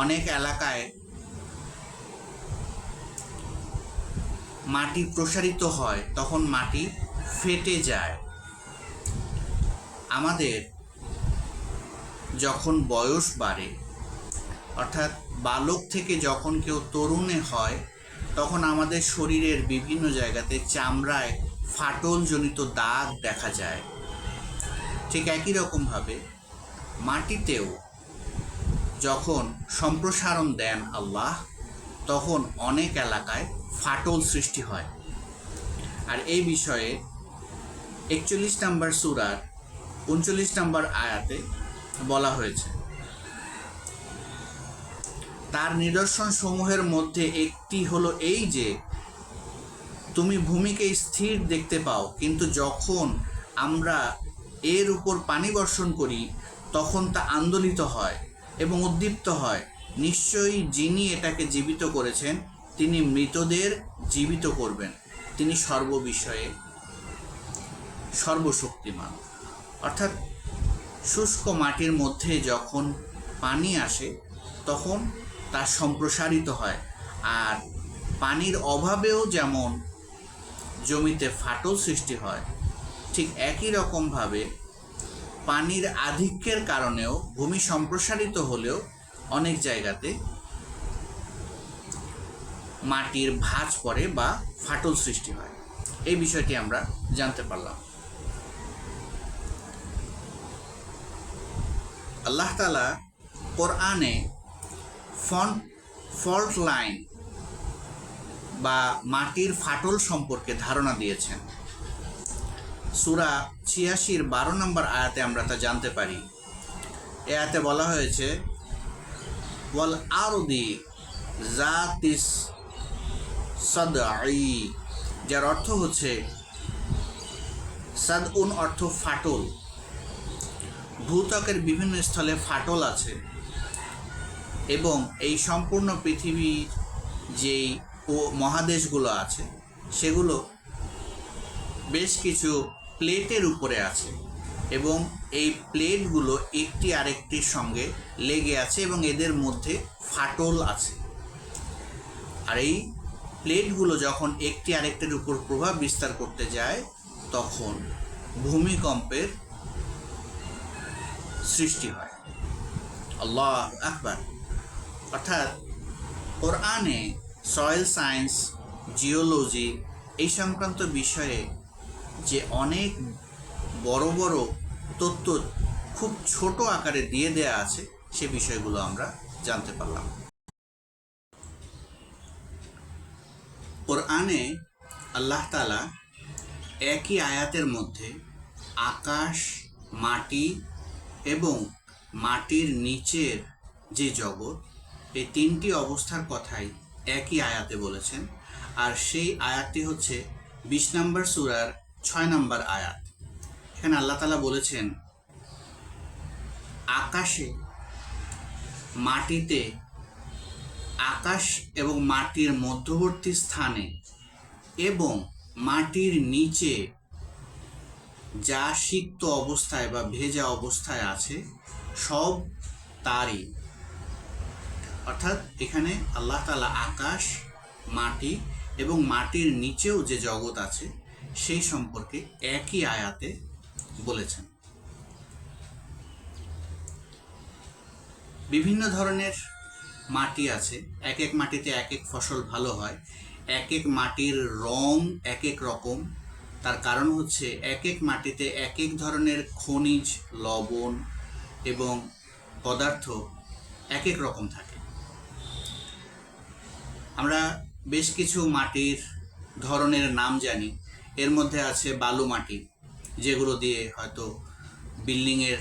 S1: অনেক এলাকায় মাটি প্রসারিত হয়, তখন মাটি ফেটে যায়। আমাদের যখন বয়স বাড়ে, অর্থাৎ বালক থেকে যখন কেউ তরুণে হয়, তখন আমাদের শরীরের বিভিন্ন জায়গাতে চামড়ায় ফাটলজনিত দাগ দেখা যায়। ঠিক একই রকমভাবে মাটিতেও যখন সম্প্রসারণ দেন আল্লাহ, তখন অনেক এলাকায় ফাটল সৃষ্টি হয়। আর এই বিষয়ে 41 নম্বর সূরার 39 নম্বর আয়াতে বলা হয়েছে, তার নিদর্শন সমূহের মধ্যে একটি হলো এই যে তুমি ভূমিকে স্থির দেখতে পাও, কিন্তু যখন আমরা এর উপর পানি বর্ষণ করি তখন তা আন্দোলিত হয় এবং উদ্দীপ্ত হয়। নিশ্চয়ই যিনি এটাকে জীবিত করেছেন তিনি মৃতদের জীবিত করবেন, তিনি সর্ববিষয়ে সর্বশক্তিমান। অর্থাৎ শুষ্ক মাটির মধ্যে যখন পানি আসে তখন তা সম্প্রসারিত হয়, আর পানির অভাবেও যেমন জমিতে ফাটল সৃষ্টি হয়, ঠিক একই রকমভাবে পানির আধিক্যের কারণেও ভূমি সম্প্রসারিত হলেও অনেক জায়গাতে মাটির ভাঁজ পড়ে বা ফাটল সৃষ্টি হয়। এই বিষয়টি আমরা জানতে পারলাম। আল্লাহ তাআলা কোরআনে ফল্ট লাইন বা মাটির ফাটল সম্পর্কে ধারণা দিয়েছেন। সূরা ৮৬ 12 নম্বর আয়াতে আমরা তা জানতে পারি। এ আয়াতে বলা হয়েছে ওয়াল আরদি জাতিস সাদঈ, যার অর্থ হচ্ছে সাদউন অর্থ ফাটল। ভূত্বকের বিভিন্ন স্থলে ফাটল আছে এবং এই সম্পূর্ণ পৃথিবীর যেই মহাদেশগুলো আছে সেগুলো বেশ কিছু প্লেটের উপরে আছে এবং এই প্লেটগুলো একটি আরেকটির সঙ্গে লেগে আছে এবং এদের মধ্যে ফাটল আছে। আর এই প্লেটগুলো যখন একটি আরেকটির উপর প্রভাব বিস্তার করতে যায় তখন ভূমিকম্পের সৃষ্টি হয়। আল্লাহু আকবার। অর্থাৎ কোরআনে সয়েল সায়েন্স, জিওলজি এই সংক্রান্ত বিষয়ে যে অনেক বড় বড় তথ্য খুব ছোট আকারে দিয়ে দেয়া আছে, সে বিষয়গুলো আমরা জানতে পারলাম। কোরআনে আল্লাহ তাআলা একই আয়াতের মধ্যে আকাশ, মাটি এবং মাটির নিচের যে জগৎ, এই তিনটি অবস্থার কথাই একই আয়াতে বলেছেন। আর সেই আয়াতটি হচ্ছে 20 নম্বর সূরার 6 নম্বর আয়াত। এখানে আল্লাহ তাআলা বলেছেন আকাশে, মাটিতে আকাশ এবং মাটির মধ্যবর্তী স্থানে এবং মাটির নিচে যা সিক্ত অবস্থায় বা ভেজা অবস্থায় আছে সব তারই। অর্থাৎ এখানে আল্লাহ তাআলা আকাশ, মাটি এবং মাটির নিচেও যে জগৎ আছে সেই সম্পর্কে একই আয়াতে বলেছেন। বিভিন্ন ধরনের মাটি আছে, এক এক মাটিতে এক এক ফসল ভালো হয়, এক এক মাটির রং এক এক রকম। তার কারণ হচ্ছে এক এক মাটিতে এক এক ধরনের খনিজ, লবণ এবং পদার্থ এক এক রকম থাকে। আমরা বেশ কিছু মাটির ধরনের নাম জানি। এর মধ্যে আছে বালু মাটি, যেগুলো দিয়ে হয়তো বিল্ডিংয়ের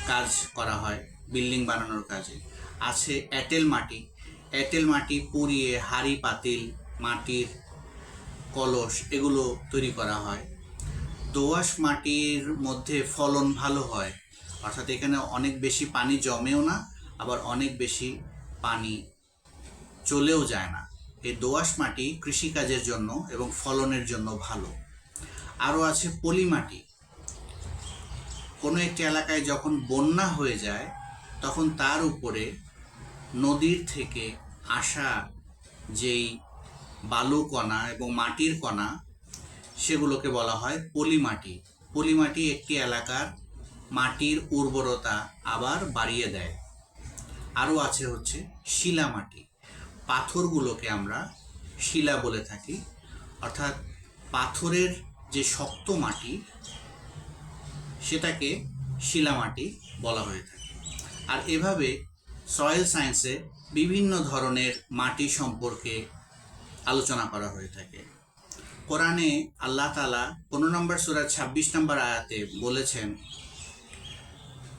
S1: কাজ করা হয়, বিল্ডিং বানানোর কাজে। আছে এঁটেল মাটি, এঁটেল মাটি পুড়িয়ে হাঁড়ি পাতিল, মাটির কলস এগুলো তৈরি করা হয়। দোআঁশ মাটির মধ্যে ফলন ভালো হয়, অর্থাৎ এখানে অনেক বেশি পানি জমেও না, আবার অনেক বেশি পানি চলেও যায় না। এই দোআঁশ মাটি কৃষিকাজের জন্য এবং ফলনের জন্য ভালো। আরও আছে পলি মাটি। কোনো একটি এলাকায় যখন বন্যা হয়ে যায় তখন তার উপরে নদীর থেকে আসা যেই বালু কণা এবং মাটির কণা সেগুলোকে বলা হয় পলি মাটি। পলি মাটি একটি এলাকার মাটির উর্বরতা আবার বাড়িয়ে দেয়। আরও আছে হচ্ছে শিলা মাটি। পাথরগুলোকে আমরা শিলা বলে থাকি, অর্থাৎ পাথরের যে শক্ত মাটি সেটাকে শিলামাটি বলা হয়ে থাকে। আর এভাবে সয়েল সায়েন্সে বিভিন্ন ধরনের মাটি সম্পর্কে আলোচনা করা হয়ে থাকে। কোরআনে আল্লাহ তাআলা 15 নম্বর সূরা 26 নম্বর আয়াতে বলেছেন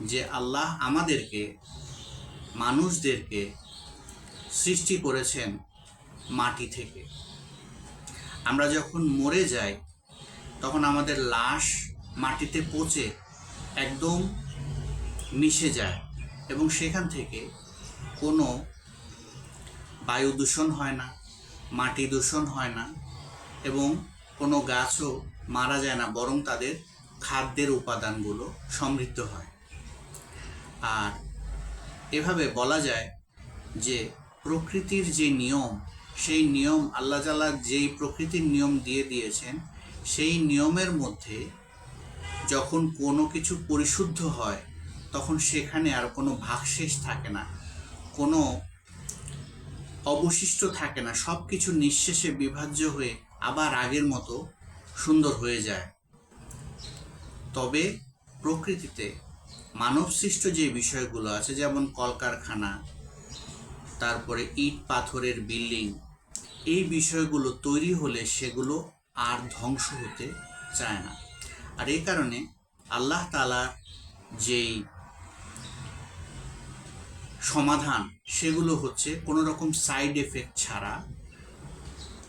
S1: যে আল্লাহ আমাদেরকে, মানুষদেরকে সৃষ্টি করেছেন মাটি থেকে। আমরা যখন মরে যাই তখন আমাদের লাশ মাটিতে পচে একদম মিশে যায় এবং সেখান থেকে কোনো বায়ু দূষণ হয় না, মাটি দূষণ হয় না এবং কোনো গাছও মারা যায় না, বরং তাদের খাদ্যের উপাদানগুলো সমৃদ্ধ হয়। আর এভাবে বলা যায় যে প্রকৃতির যে নিয়ম, সেই নিয়ম আল্লাহ তাআলা যেই প্রকৃতির নিয়ম দিয়ে দিয়েছেন সেই নিয়মের মধ্যে যখন কোনো কিছু পরিশুদ্ধ হয় তখন সেখানে আর কোনো ভাগশেষ থাকে না, কোনো অবশিষ্ট থাকে না, সব কিছু নিঃশেষে বিভাজ্য হয়ে আবার আগের মতো সুন্দর হয়ে যায়। তবে প্রকৃতিতে মানবসৃষ্ট যে বিষয়গুলো আছে, যেমন কলকারখানা, তারপরে ইট পাথরের বিল্ডিং, এই বিষয়গুলো তৈরি হলে সেগুলো আর ধ্বংস হতে চায় না। আর এই কারণে আল্লাহ তাআলা যেই সমাধান সেগুলো হচ্ছে কোনো রকম সাইড এফেক্ট ছাড়া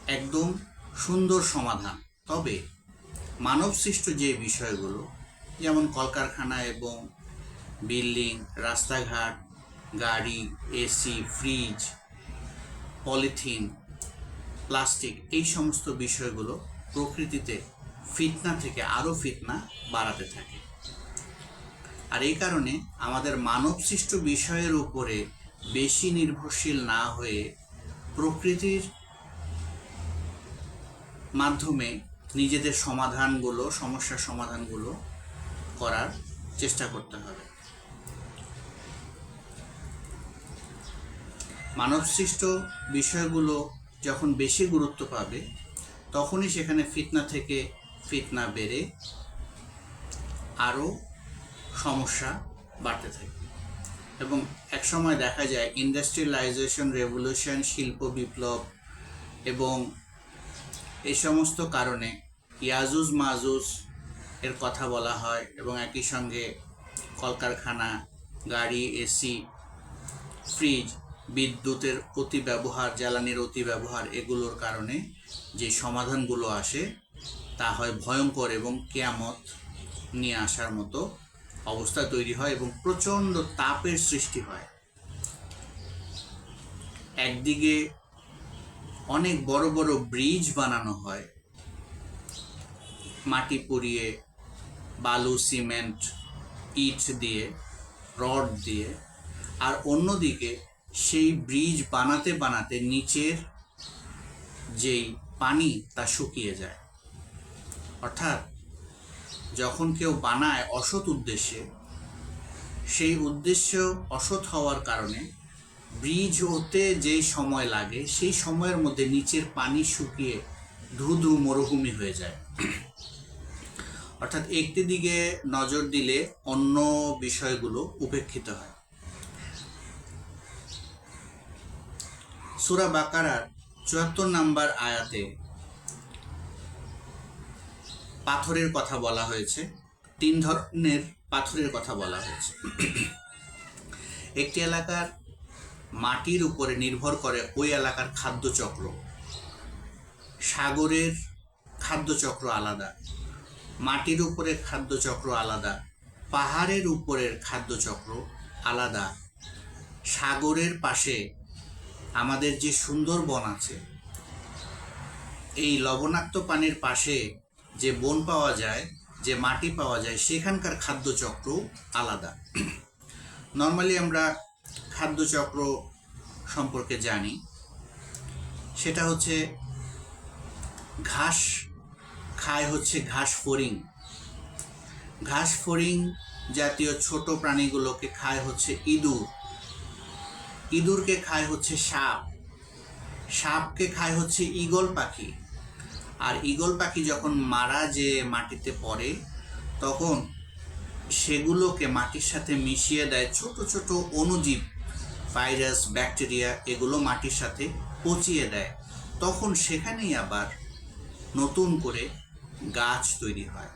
S1: একদম সুন্দর সমাধান। তবে মানবসৃষ্ট যে বিষয়গুলো, যেমন কলকারখানা এবং বিল্ডিং, রাস্তাঘাট, গাড়ি, এসি, ফ্রিজ, পলিথিন, প্লাস্টিক, এই সমস্ত বিষয়গুলো প্রকৃতিতে ফিতনা থেকে আরও ফিতনা বাড়াতে থাকে। আর এই কারণে আমাদের মানবসৃষ্ট বিষয়ের উপরে বেশি নির্ভরশীল না হয়ে প্রকৃতির মাধ্যমে নিজেদের সমাধানগুলো, সমস্যার সমাধানগুলো করার চেষ্টা করতে হবে। মানবসৃষ্ট বিষয়গুলো যখন বেশি গুরুত্ব পাবে তখনই সেখানে ফিতনা থেকে ফিতনা বেড়ে আরও সমস্যা বাড়তে থাকে। এবং একসময় দেখা যায় ইন্ডাস্ট্রিয়ালাইজেশন রেভলিউশন, শিল্প বিপ্লব এবং এই সমস্ত কারণে ইয়াজুজ মাজুজ এর কথা বলা হয় এবং একই সঙ্গে কলকারখানা, গাড়ি, এসি, ফ্রিজ, বিদ্যুতের অতি ব্যবহার, জ্বালানির অতি ব্যবহার, এগুলোর কারণে যে সমাধানগুলো আসে তা হয় ভয়ঙ্কর এবং কিয়ামত নিয়ে আসার মতো অবস্থা তৈরি হয় এবং প্রচণ্ড তাপের সৃষ্টি হয়। একদিকে অনেক বড় বড় ব্রিজ বানানো হয় মাটি পুড়িয়ে, বালু, সিমেন্ট, ইট দিয়ে, রড দিয়ে, আর অন্যদিকে সেই ব্রিজ বানাতে বানাতে নিচের যেই পানি তা শুকিয়ে যায়। অর্থাৎ যখন কেউ বানায় অসৎ উদ্দেশ্যে, সেই উদ্দেশ্য অসৎ হওয়ার কারণে ব্রিজ হতে যে সময় লাগে সেই সময়ের মধ্যে নিচের পানি শুকিয়ে ধু ধু মরুভূমি হয়ে যায়। অর্থাৎ একটি দিকে নজর দিলে অন্য বিষয়গুলো উপেক্ষিত হয়। সূরা বাকারার ৭৪ নম্বর আয়াতে পাথরের কথা বলা হয়েছে। ৩ ধরনের পাথরের কথা বলা হয়েছে। একটি এলাকার মাটির উপরে নির্ভর করে ওই এলাকার খাদ্যচক্র। সাগরের খাদ্যচক্র আলাদা, মাটির উপরের খাদ্যচক্র আলাদা, পাহাড়ের উপরের খাদ্যচক্র আলাদা। সাগরের পাশে আমাদের যে সুন্দরবন আছে, এই লবণাক্ত পানির পাশে যে বন পাওয়া যায়, যে মাটি পাওয়া যায়, সেখানকার খাদ্যচক্র আলাদা। নর্মালি আমরা খাদ্যচক্র সম্পর্কে জানি, সেটা হচ্ছে ঘাস খায় হচ্ছে ঘাস ফড়িং। ঘাস ফড়িং জাতীয় ছোট প্রাণীগুলোকে খায় হচ্ছে ইঁদুর। ইঁদুরকে খায় হচ্ছে সাপ। সাপকে খায় হচ্ছে ঈগল পাখি। আর ঈগল পাখি যখন মারা যে মাটিতে পড়ে, তখন সেগুলোকে মাটির সাথে মিশিয়ে দেয় ছোট ছোট অণুজীব, ভাইরাস, ব্যাকটেরিয়া, এগুলো মাটির সাথে পচিয়ে দেয়। তখন সেখানেই আবার নতুন করে গাছ তৈরি হয়।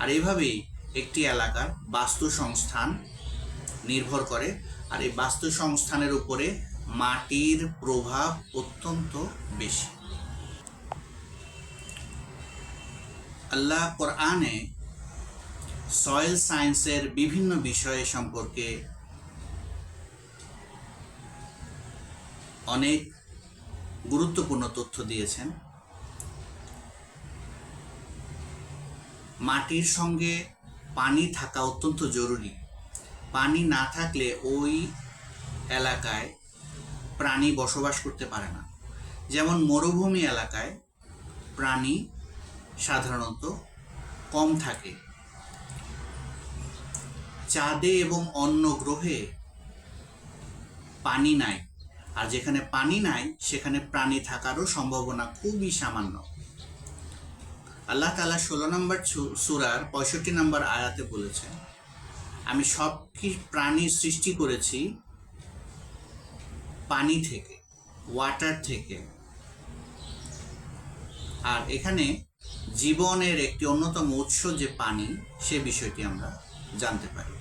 S1: আর এইভাবেই একটি এলাকার বাস্তুসংস্থান নির্ভর করে। আর এই বাস্তুসংস্থানের উপরে মাটির প্রভাব অত্যন্ত বেশি। আল্লাহ কোরআনে সয়েল সায়েন্সের বিভিন্ন বিষয় সম্পর্কে অনেক গুরুত্বপূর্ণ তথ্য দিয়েছেন। মাটির সঙ্গে পানি থাকা অত্যন্ত জরুরি। পানি না থাকলে ওই এলাকায় প্রাণী বসবাস করতে পারে না। যেমন মরুভূমি এলাকায় প্রাণী সাধারণত কম থাকে। চাঁদে এবং অন্য গ্রহে পানি নাই, আর যেখানে পানি নাই সেখানে প্রাণী থাকারও সম্ভাবনা খুবই সামান্য। আল্লাহ তাআলা 16 নম্বর সূরার 65 নম্বর আয়াতে বলেছেন, আমি সব প্রাণী সৃষ্টি করেছি পানি থেকে, ওয়াটার থেকে। আর এখানে জীবনের একটি অন্যতম উৎস যে পানি, সে বিষয়টি আমরা জানতে পারি।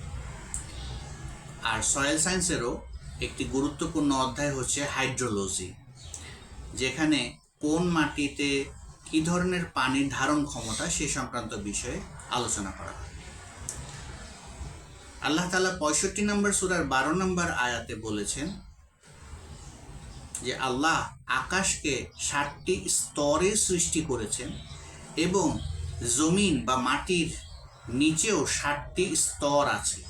S1: আর সয়েল সায়েন্সেরও একটি গুরুত্বপূর্ণ অধ্যায় হচ্ছে হাইড্রোলজি, যেখানে কোন মাটিতে কী ধরনের পানির ধারণ ক্ষমতা সে সংক্রান্ত বিষয়ে আলোচনা করা হয়। আল্লাহ তাআলা 65 নম্বর সূরার 12 নম্বর আয়াতে বলেছেন যে আল্লাহ আকাশকে 7টি স্তরে সৃষ্টি করেছেন এবং জমিন বা মাটির নিচেও 7টি স্তর আছে।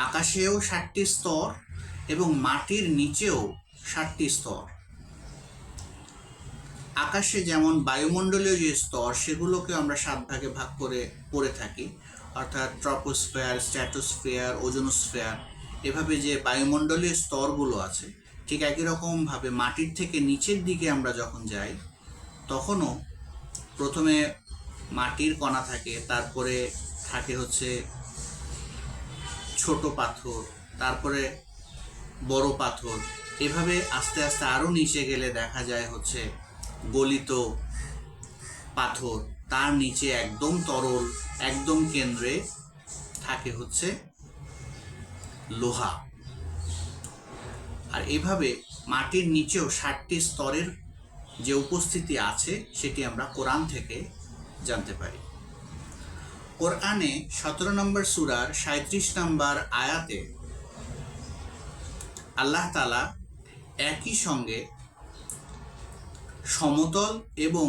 S1: আকাশেও 7টি স্তর এবং মাটির নিচেও 7টি স্তর। আকাশে যেমন বায়ুমণ্ডলীয় যে স্তর, সেগুলোকে আমরা 7 ভাগে ভাগ করে পড়ে থাকি, অর্থাৎ ট্রপোস্ফিয়ার, স্ট্র্যাটোস্ফিয়ার, ওজোনোস্ফিয়ার। এভাবে যে বায়ুমণ্ডলীয় স্তরগুলো আছে, ঠিক একই রকমভাবে মাটির থেকে নিচের দিকে আমরা যখন যাই, তখনও প্রথমে মাটির কণা থাকে, তারপরে থাকে হচ্ছে ছোট পাথর, তারপরে বড় পাথর। এভাবে আস্তে আস্তে আরও নিচে গেলে দেখা যায় হচ্ছে গলিত পাথর, তার নিচে একদম তরল, একদম কেন্দ্রে থাকে হচ্ছে লোহা। আর এভাবে মাটির নিচেও 7টি স্তরের যে উপস্থিতি আছে, সেটি আমরা কোরআন থেকে জানতে পারি। কোরআনে 17 নম্বর সূরার 37 নম্বর আয়াতে আল্লাহ তাআলা একই সঙ্গে সমতল এবং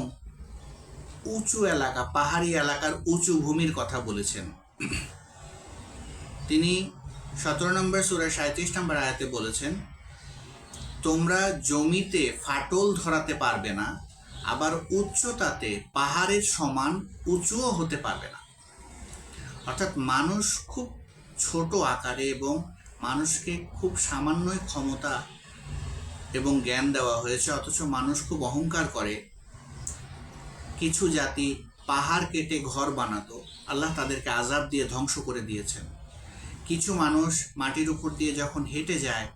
S1: উঁচু এলাকা, পাহাড়ি এলাকার উঁচু ভূমির কথা বলেছেন। তিনি 17 নম্বর সূরা 37 নম্বর আয়াতে বলেছেন, তোমরা জমিতে ফাটল ধরাতে পারবে না, আবার উচ্চতাতে পাহাড়ের সমান উঁচুও হতে পারবে না। অর্থাৎ মানুষ খুব ছোট আকারে এবং মানুষকে খুব সামান্যই ক্ষমতা এবং জ্ঞান দেওয়া হয়েছে, অথচ মানুষ খুব অহংকার করে। কিছু জাতি পাহাড় কেটে ঘর বানাতো, আল্লাহ তাদেরকে আযাব দিয়ে ধ্বংস করে দিয়েছেন। কিছু মানুষ মাটির উপর দিয়ে যখন হেঁটে যায়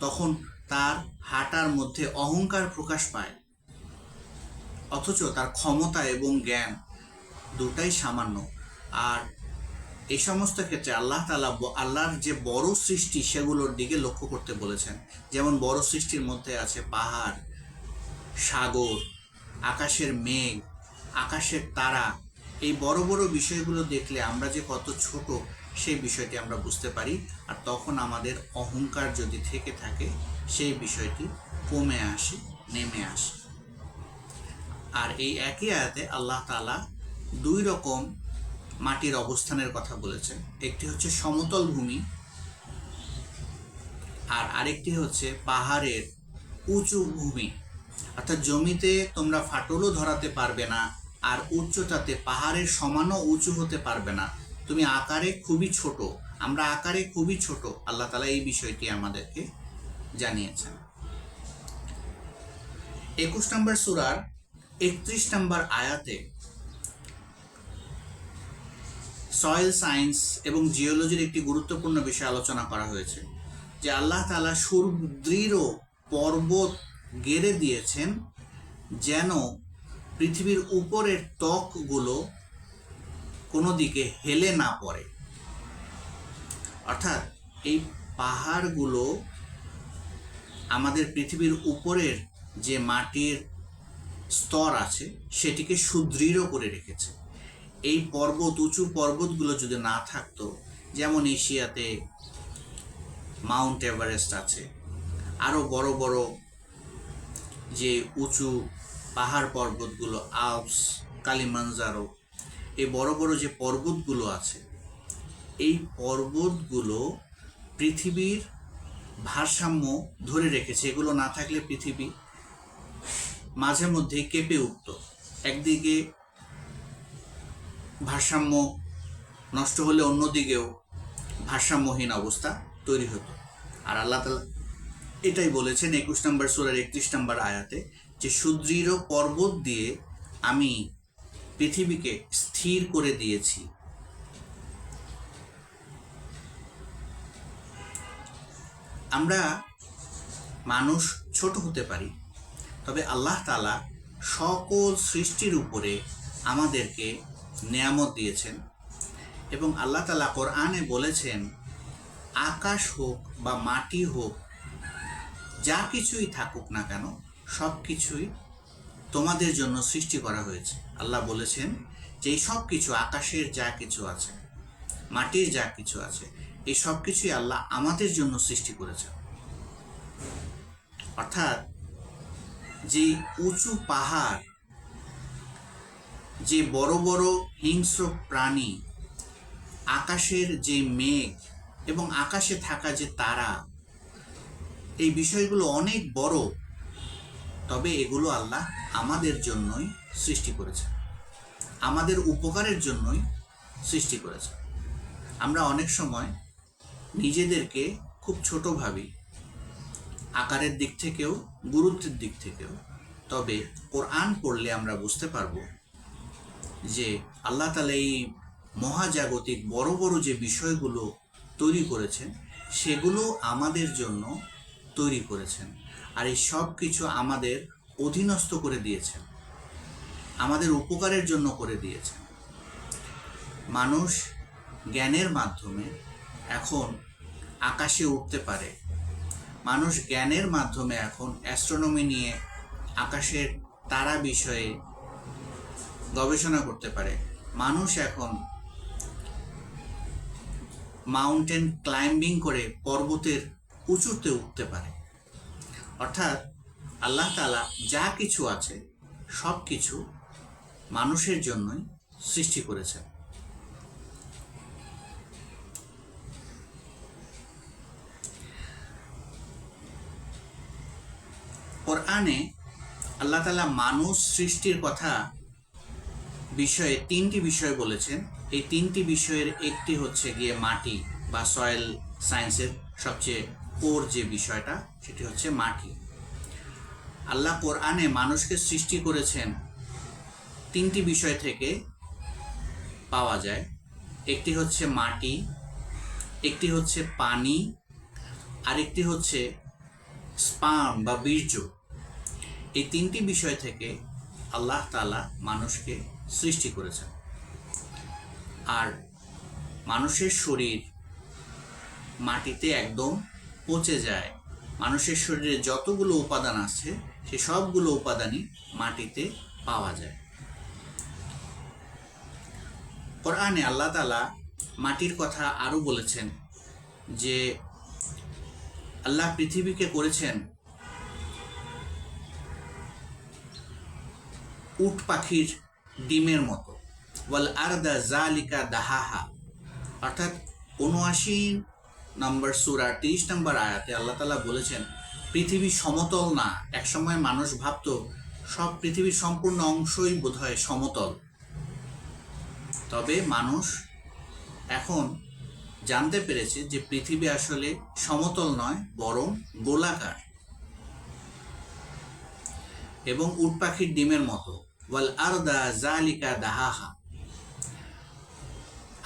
S1: তখন তার হাঁটার মধ্যে অহংকার প্রকাশ পায়, অথচ তার ক্ষমতা এবং জ্ঞান দুটাই সামান্য। আর এই সমস্ত ক্ষেত্রে আল্লাহ তাআলা আল্লাহর যে বড় সৃষ্টি সেগুলোর দিকে লক্ষ্য করতে বলেছেন। যেমন বড় সৃষ্টির মধ্যে আছে পাহাড়, সাগর, আকাশের মেঘ, আকাশের তারা। এই বড় বড় বিষয়গুলো দেখলে আমরা যে কত ছোট সেই বিষয়টি আমরা বুঝতে পারি, আর তখন আমাদের অহংকার যদি থেকে থাকে সেই বিষয়টি কমে আসে, নেমে আসে। আর এই একই আয়াতে আল্লাহ তাআলা দুই রকম মাটির অবস্থানের কথা বলেছেন। একটি হচ্ছে সমতল ভূমি, আর আরেকটি হচ্ছে পাহাড়ের উঁচু ভূমি। অর্থাৎ জমিতে তোমরা ফাটলও ধরাতে পারবে না, আর উচ্চতাতে পাহাড়ের সমানও উঁচু হতে পারবে না। তুমি আকারে খুবই ছোট, আমরা আকারে খুবই ছোট। আল্লাহ তাআলা এই বিষয়টি আমাদেরকে জানিয়েছেন। 21 নম্বর সূরার 31 নম্বর আয়াতে সয়েল সায়েন্স এবং জিওলজির একটি গুরুত্বপূর্ণ বিষয় আলোচনা করা হয়েছে, যে আল্লাহ তাআলা সুদৃঢ় পর্বত গেড়ে দিয়েছেন যেন পৃথিবীর উপরের ত্বকগুলো কোনো দিকে হেলে না পড়ে। অর্থাৎ এই পাহাড়গুলো আমাদের পৃথিবীর উপরের যে মাটির স্তর আছে সেটিকে সুদৃঢ় করে রেখেছে। এই পর্বত, উঁচু পর্বতগুলো যদি না থাকতো, যেমন এশিয়াতে মাউন্ট এভারেস্ট আছে, আরও বড় বড় যে উঁচু পাহাড় পর্বতগুলো, আল্পস, কালিমাঞ্জারো, এই বড় বড় যে পর্বতগুলো আছে, এই পর্বতগুলো পৃথিবীর ভারসাম্য ধরে রেখেছে। এগুলো না থাকলে পৃথিবী মাঝে মধ্যে কেঁপে উঠত। একদিকে ভারসাম্য নষ্ট হলে অন্যদিকেও ভারসাম্যহীন অবস্থা তৈরি হতো। আর আল্লাহ তাআলা এটাই বলেছেন 21 নম্বর সূরার 31 নম্বর আয়াতে, যে সুদৃঢ় পর্বত দিয়ে আমি পৃথিবীকে স্থির করে দিয়েছি। আমরা মানুষ ছোট হতে পারি, তবে আল্লাহ তাআলা সকল সৃষ্টির উপরে আমাদেরকে নেয়ামত দিয়েছেন। এবং আল্লাহ তাআলা কোরআনে বলেছেন, আকাশ হোক বা মাটি হোক, যা কিছুই থাকুক না কেন, সব কিছুই তোমাদের জন্য সৃষ্টি করা হয়েছে। আল্লাহ বলেছেন যে এই সব কিছু, আকাশের যা কিছু আছে, মাটির যা কিছু আছে, এই সব কিছুই আল্লাহ আমাদের জন্য সৃষ্টি করেছেন। অর্থাৎ যে উঁচু পাহাড়, যে বড় বড় হিংস্র প্রাণী, আকাশের যে মেঘ এবং আকাশে থাকা যে তারা, এই বিষয়গুলো অনেক বড়, তবে এগুলো আল্লাহ আমাদের জন্যই সৃষ্টি করেছেন, আমাদের উপকারের জন্যই সৃষ্টি করেছেন। আমরা অনেক সময় নিজেদেরকে খুব ছোট ভাবি, আকারের দিক থেকেও, গুরুত্বের দিক থেকেও। তবে কোরআন পড়লে আমরা বুঝতে পারব যে আল্লাহ তাআলা এই মহাজাগতিক বড় বড় যে বিষয়গুলো তৈরি করেছেন, সেগুলো আমাদের জন্য তৈরি করেছেন। আর এই সব কিছু আমাদের অধীনস্থ করে দিয়েছেন, আমাদের উপকারের জন্য করে দিয়েছেন। মানুষ জ্ঞানের মাধ্যমে এখন আকাশে উঠতে পারে, মানুষ জ্ঞানের মাধ্যমে এখন অ্যাস্ট্রোনমি নিয়ে আকাশের তারা বিষয়ে গবেষণা করতে পারে, মানুষ এখন মাউন্টেন ক্লাইম্বিং করে পর্বতের উঁচুতে উঠতে পারে। অর্থাৎ আল্লাহ তাআলা যা কিছু আছে সব কিছু মানুষের জন্যই সৃষ্টি করেছেন। কোরআনে আল্লাহ তাআলা মানুষ সৃষ্টির কথা বিষয়ে 3টি বিষয় বলেছেন। এই 3টি বিষয়ের একটি হচ্ছে গিয়ে মাটি বা সয়েল সায়েন্সের সবচেয়ে কোর যে বিষয়টা, সেটি হচ্ছে মাটি। আল্লাহ কোরআনে মানুষকে সৃষ্টি করেছেন 3টি বিষয় থেকে পাওয়া যায়। একটি হচ্ছে মাটি, একটি হচ্ছে পানি, আরেকটি হচ্ছে স্পার্ম বা বীর্য। এই 3টি বিষয় থেকে আল্লাহ তাআলা মানুষকে সৃষ্টি করেছেন। আর মানুষের শরীর মাটিতে একদম পচে যায়। মানুষের শরীরে যতগুলো উপাদান আছে সে সবগুলো উপাদানই মাটিতে পাওয়া যায়। কোরআনে আল্লাহ তাআলা মাটির কথা আরও বলেছেন যে আল্লাহ পৃথিবীকে করেছেন উট পাখির ডিমের মতো। ওয়াল আরদা জালিকা দাহাহা, অর্থাৎ ৭৯ নম্বর সূরা ৩০ নম্বর আয়াতে আল্লাহ তাআলা বলেছেন পৃথিবী সমতল না। একসময় মানুষ ভাবত সব পৃথিবীর সম্পূর্ণ অংশই বোধহয় সমতল, তবে মানুষ এখন জানতে পেরেছে যে পৃথিবী আসলে সমতল নয়, বরং গোলাকার এবং উট পাখির ডিমের মতো। ওয়াল আরদা জালিকা দাহাহা,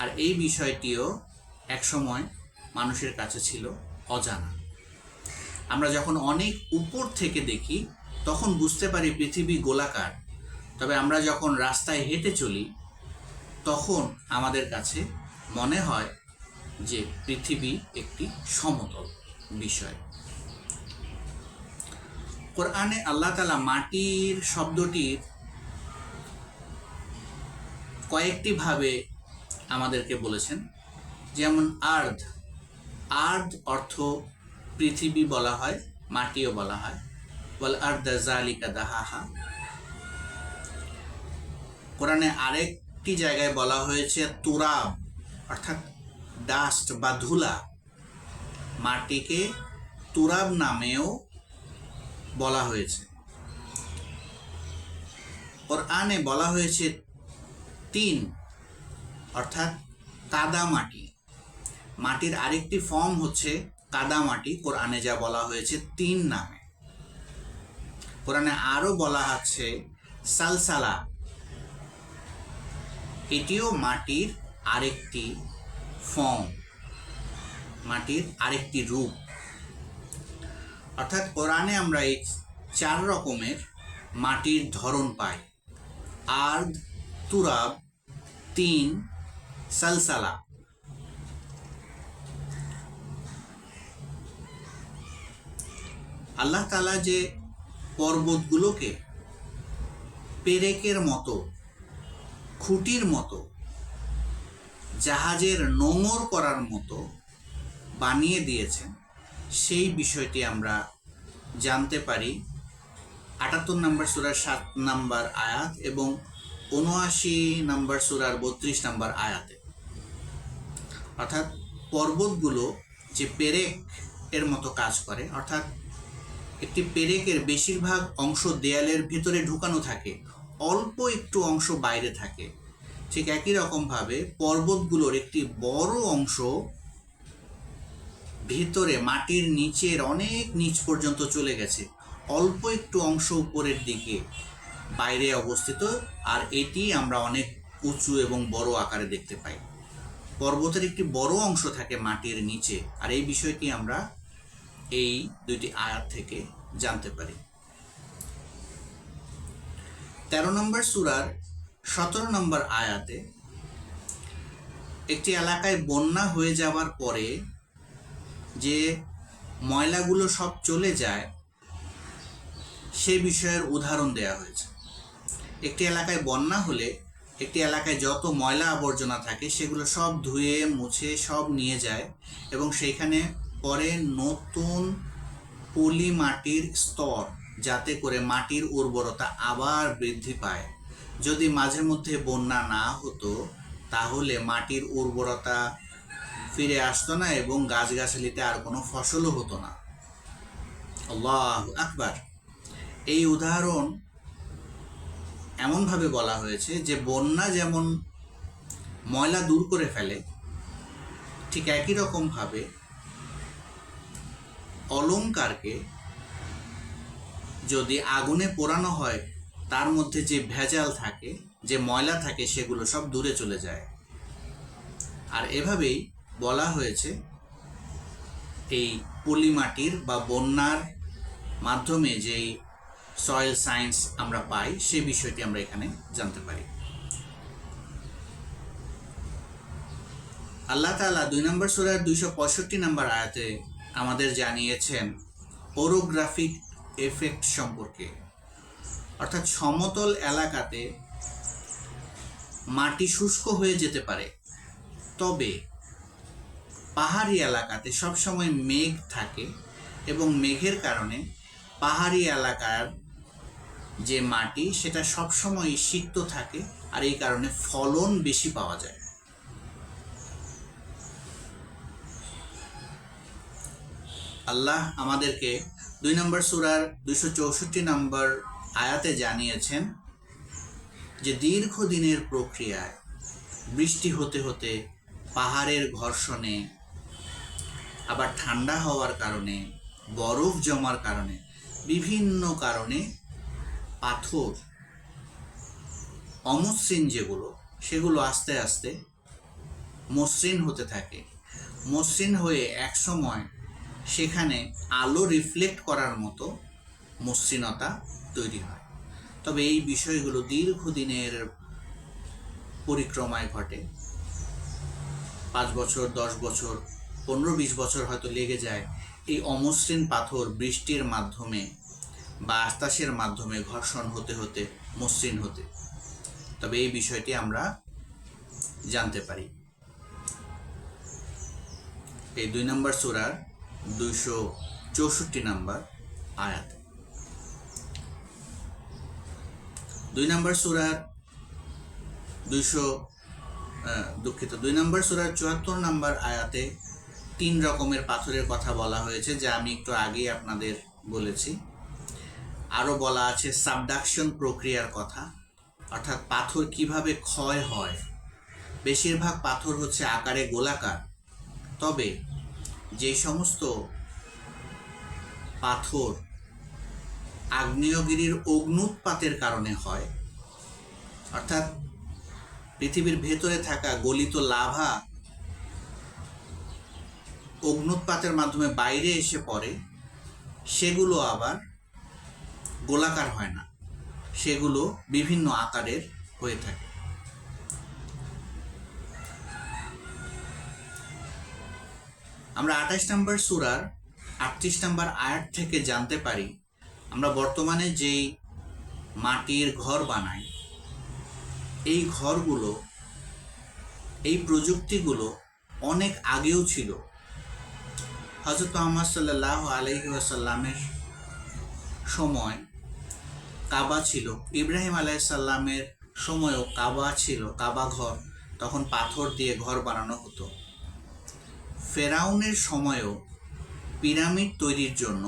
S1: আর এই বিষয়টিও একসময় মানুষের কাছে ছিল অজানা। আমরা যখন অনেক উপর থেকে দেখি তখন বুঝতে পারি পৃথিবী গোলাকার, তবে আমরা যখন রাস্তায় হেঁটে চলি তখন আমাদের কাছে মনে হয় যে পৃথিবী একটি সমতল বিষয়। কোরআনে আল্লাহ তাআলা মাটির শব্দটির কয়েকটি ভাবে আমাদেরকে বলেছেন। যেমন আর্থ, আর্থ অর্থ পৃথিবী বলা হয়, মাটিও বলা হয়। ওয়াল আরদা জালিকা দাহাহা। কোরআনে আরেকটি জায়গায় বলা হয়েছে তুরাব, অর্থাৎ ডাস্ট বা ধুলা। মাটিকে তুরাব নামেও বলা হয়েছে। কোরআনে বলা হয়েছে তিন, অর্থাৎ কাদা মাটি। মাটির আরেকটি ফর্ম হচ্ছে কাদা মাটি, কোরআনে যা বলা হয়েছে তিন নামে। কোরআনে আরও বলা আছে সালসালা, এটিও মাটির আরেকটি ফর্ম, মাটির আরেকটি রূপ। অর্থাৎ কোরআনে আমরা এই 4 রকমের মাটির ধরন পাই: আর্দ, তুরাব, তিন, সালসালা। আল্লাহ তাআলা যে পর্বতগুলোকে পেরেকের মতো, খুঁটির মতো, জাহাজের নোঙর করার মতো বানিয়ে দিয়েছেন, সেই বিষয়টি আমরা জানতে পারি ৭৮ নম্বর সূরার ৭ নম্বর আয়াত এবং ৭৯ নম্বর সূরার ৩২ নম্বর আয়াতে। অর্থাৎ পর্বতগুলো যে পেরেক এর মতো কাজ করে, অর্থাৎ একটি পেরেকের বেশিরভাগ অংশ দেয়ালের ভিতরে ঢুকানো থাকে, অল্প একটু অংশ বাইরে থাকে। ঠিক একই রকমভাবে পর্বতগুলোর একটি বড় অংশ ভিতরে মাটির নিচের অনেক নিচ পর্যন্ত চলে গেছে, অল্প একটু অংশ উপরের দিকে বাইরে অবস্থিত, আর এটি আমরা অনেক উঁচু এবং বড় আকারে দেখতে পাই। পর্বতের একটি বড় অংশ থাকে মাটির নিচে, আর এই বিষয়টি আমরা এই 2টি আয়াত থেকে জানতে পারি। 13 নম্বর সূরার 17 নম্বর আয়াতে একটি এলাকায় বন্যা হয়ে যাওয়ার পরে যে ময়লাগুলো সব চলে যায় সে বিষয়ের উদাহরণ দেওয়া হয়েছে। একটি এলাকায় বন্যা হলে একটি এলাকায় যত ময়লা আবর্জনা থাকে সেগুলো সব ধুয়ে মুছে সব নিয়ে যায় এবং সেইখানে পরে নতুন পলি মাটির স্তর, যাতে করে মাটির উর্বরতা আবার বৃদ্ধি পায়। যদি মাঝে মধ্যে বন্যা না হতো তাহলে মাটির উর্বরতা ফিরে আসতো না এবং গাছগাছালিতে আর কোনো ফসলও হতো না। আল্লাহু আকবার। এই উদাহরণ এমনভাবে বলা হয়েছে যে বন্যা যেমন ময়লা দূর করে ফেলে, ঠিক একই রকমভাবে অলংকারকে যদি আগুনে পোড়ানো হয় তার মধ্যে যে ভেজাল থাকে, যে ময়লা থাকে, সেগুলো সব দূরে চলে যায়। আর এভাবেই বলা হয়েছে এই পলিমাটির বা বন্যার মাধ্যমে যেই সয়েল সায়েন্স আমরা পাই সে বিষয়টি আমরা এখানে জানতে পারি। আল্লাহ তাআলা 2 নম্বর সূরার 265 নম্বর আয়াতে আমাদের জানিয়েছেন ওরোগ্রাফিক এফেক্ট সম্পর্কে। অর্থাৎ সমতল এলাকাতে মাটি শুষ্ক হয়ে যেতে পারে, তবে পাহাড়ি এলাকাতে সবসময় মেঘ থাকে এবং মেঘের কারণে পাহাড়ি এলাকার যে মাটি সেটা সবসময় সিক্ত থাকে, আর এই কারণে ফলন বেশি পাওয়া যায়। আল্লাহ আমাদেরকে 2 নম্বর সূরার 264 নম্বর আয়াতে জানিয়েছেন যে দীর্ঘদিনের প্রক্রিয়ায় বৃষ্টি হতে হতে, পাহাড়ের ঘর্ষণে, আবার ঠান্ডা হওয়ার কারণে, বরফ জমার কারণে, বিভিন্ন কারণে পাথর অমসৃণ যেগুলো, সেগুলো আস্তে আস্তে মসৃণ হতে থাকে। মসৃণ হয়ে একসময় সেখানে আলো রিফ্লেক্ট করার মতো মসৃণতা তৈরি হয়। তবে এই বিষয়গুলো দীর্ঘদিনের পরিক্রমায় ঘটে। 5 বছর, 10 বছর, 15-20 বছর হয়তো লেগে যায় এই অমসৃণ পাথর বৃষ্টির মাধ্যমে বা বাতাসের মাধ্যমে ঘর্ষণ হতে হতে মসৃণ হতে। তবে এই বিষয়টি আমরা জানতে পারি এই 2 নম্বর সূরার 264 নম্বর আয়াত। 2 নম্বর সূরার 2 নম্বর সূরার 74 নম্বর আয়াতে 3 রকমের পাথরের কথা বলা হয়েছে, যা আমি একটু আগেই আপনাদের বলেছি। আরও বলা আছে সাবডাকশন প্রক্রিয়ার কথা, অর্থাৎ পাথর কিভাবে ক্ষয় হয়। বেশিরভাগ পাথর হচ্ছে আকারে গোলাকার, তবে যে সমস্ত পাথর আগ্নেয়গিরির অগ্ন্যুৎপাতের কারণে হয়, অর্থাৎ পৃথিবীর ভেতরে থাকা গলিত লাভা অগ্ন্যুৎপাতের মাধ্যমে বাইরে এসে পড়ে, সেগুলো আবার গোলাকার হয় না, সেগুলো বিভিন্ন আকারের হয়ে থাকে। আমরা 28 নম্বর সূরার 38 নম্বর আয়াত থেকে জানতে পারি আমরা বর্তমানে যেই মাটির ঘর বানাই, এই ঘরগুলো, এই প্রযুক্তিগুলো অনেক আগেও ছিল। হযরত মুহাম্মদ সাল্লাল্লাহু আলাইহি ওয়াসাল্লামের সময় কাবা ছিল, ইব্রাহিম আলাইহিস সালামের সময়ও কাবা ছিল, কাবা ঘর, তখন পাথর দিয়ে ঘর বানানো হতো। ফেরাউনের সময়ও পিরামিড তৈরির জন্য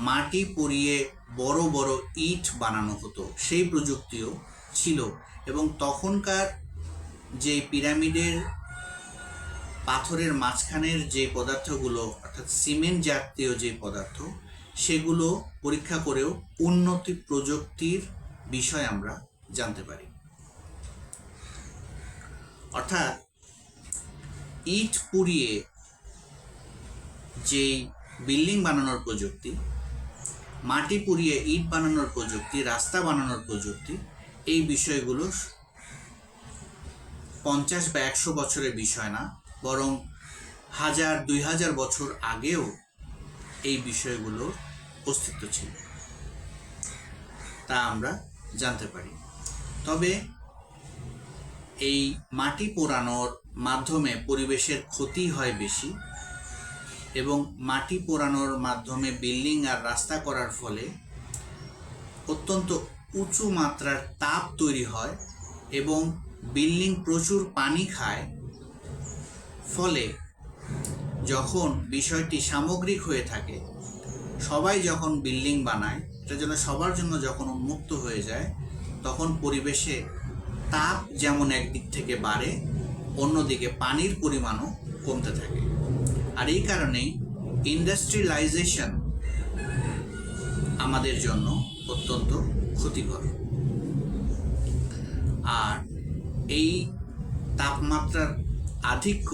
S1: মাটি পুড়িয়ে বড় বড় ইট বানানো হতো, সেই প্রযুক্তিও ছিল। এবং তখনকার যে পিরামিডের পাথরের মাঝখানের যে পদার্থগুলো, অর্থাৎ সিমেন্ট জাতীয় যে পদার্থ, সেগুলো পরীক্ষা করেও উন্নতি প্রযুক্তির বিষয় আমরা জানতে পারি। অর্থাৎ ইট পুড়িয়ে যেই বিল্ডিং বানানোর প্রযুক্তি, মাটি পুড়িয়ে ইট বানানোর প্রযুক্তি, রাস্তা বানানোর প্রযুক্তি, এই বিষয়গুলো 50 বা 100 বছরের বিষয় না, বরং 1000-2000 বছর আগেও এই বিষয়গুলোর অস্তিত্ব ছিল, তা আমরা জানতে পারি। তবে এই মাটি পোড়ানোর মাধ্যমে পরিবেশের ক্ষতি হয় বেশি, এবং মাটি পোড়ানোর মাধ্যমে বিল্ডিং আর রাস্তা করার ফলে অত্যন্ত উঁচু মাত্রার তাপ তৈরি হয় এবং বিল্ডিং প্রচুর পানি খায়। ফলে যখন বিষয়টি সামগ্রিক হয়ে থাকে, সবাই যখন বিল্ডিং বানায়, এটা যেন সবার জন্য যখন উন্মুক্ত হয়ে যায়, তখন পরিবেশে তাপ যেমন একদিক থেকে বাড়ে, অন্যদিকে পানির পরিমাণও কমতে থাকে। আর এই কারণেই ইন্ডাস্ট্রিয়ালাইজেশন আমাদের জন্য অত্যন্ত ক্ষতিকর। আর এই তাপমাত্রার আধিক্য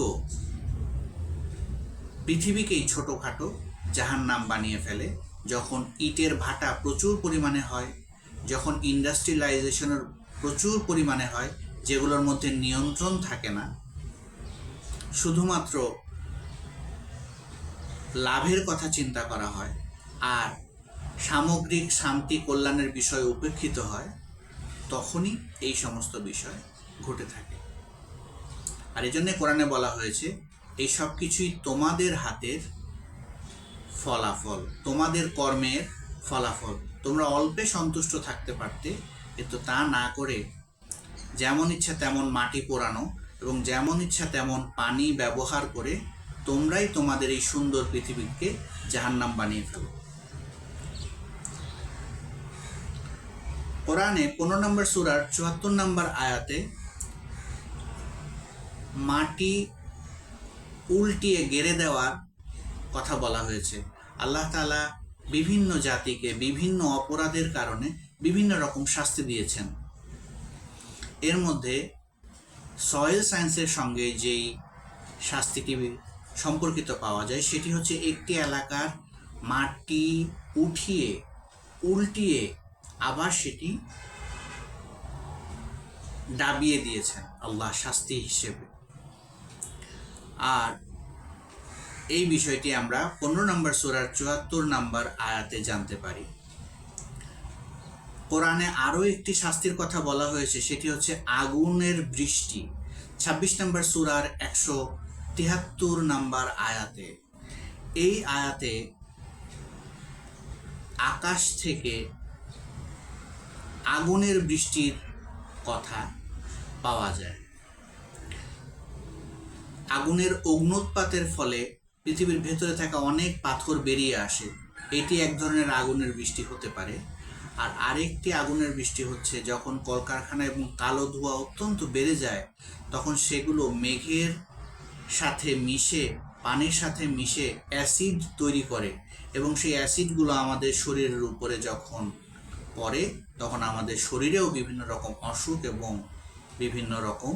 S1: পৃথিবীকেই ছোটোখাটো জাহান্নাম বানিয়ে ফেলে। যখন ইটের ভাটা প্রচুর পরিমাণে হয়, যখন ইন্ডাস্ট্রিয়ালাইজেশনের প্রচুর পরিমাণে হয়, যেগুলোর মধ্যে নিয়ন্ত্রণ থাকে না, শুধুমাত্র লাভের কথা চিন্তা করা হয় আর সামগ্রিক শান্তি কল্যাণের বিষয় উপেক্ষিত হয়, তখনই এই সমস্ত বিষয় ঘটে থাকে। আর এই জন্যে কোরআনে বলা হয়েছে, এই সব কিছুই তোমাদের হাতের ফলাফল, তোমাদের কর্মের ফলাফল। তোমরা অল্পে সন্তুষ্ট থাকতে পারতে, কিন্তু তা না করে যেমন ইচ্ছা তেমন মাটি পোড়ানো এবং যেমন ইচ্ছা তেমন পানি ব্যবহার করে তোমরাই তোমাদের এই সুন্দর পৃথিবীকে জাহান্নাম বানিয়ে ফেলো। কোরআনে 15 নম্বর সূরার 74 নম্বর আয়াতে মাটি উল্টিয়ে গেড়ে দেওয়ার কথা বলা হয়েছে। আল্লাহ তাআলা বিভিন্ন জাতিকে বিভিন্ন অপরাধের কারণে বিভিন্ন রকম শাস্তি দিয়েছেন। এর মধ্যে সয়েল সায়েন্সের সঙ্গে যেই শাস্তিটি সম্পর্কিত পাওয়া যায়, সেটি হচ্ছে একটি এলাকার মাটি উল্টিয়ে আবার সেটি ডাবিয়ে দিয়েছেন আল্লাহ শাস্তি হিসেবে। আর এই বিষয়টি আমরা 15 নম্বর সূরার 74 নম্বর আয়াতে জানতে পারি। কোরআনে আরও একটি শাস্তির কথা বলা হয়েছে, সেটি হচ্ছে আগুনের বৃষ্টি। 26 নম্বর সূরার 173 নম্বর আয়াতে, এই আয়াতে আকাশ থেকে আগুনের বৃষ্টির কথা পাওয়া যায়। আগুনের অগ্নুৎপাতের ফলে পৃথিবীর ভেতরে থাকা অনেক পাথর বেরিয়ে আসে, এটি এক ধরনের আগুনের বৃষ্টি হতে পারে। আর আরেকটি আগুনের বৃষ্টি হচ্ছে যখন কলকারখানা এবং কালো ধোঁয়া অত্যন্ত বেড়ে যায়, তখন সেগুলো মেঘের সাথে মিশে, পানির সাথে মিশে অ্যাসিড তৈরি করে এবং সেই অ্যাসিডগুলো আমাদের শরীরের উপরে যখন পড়ে, তখন আমাদের শরীরেও বিভিন্ন রকম অসুখ এবং বিভিন্ন রকম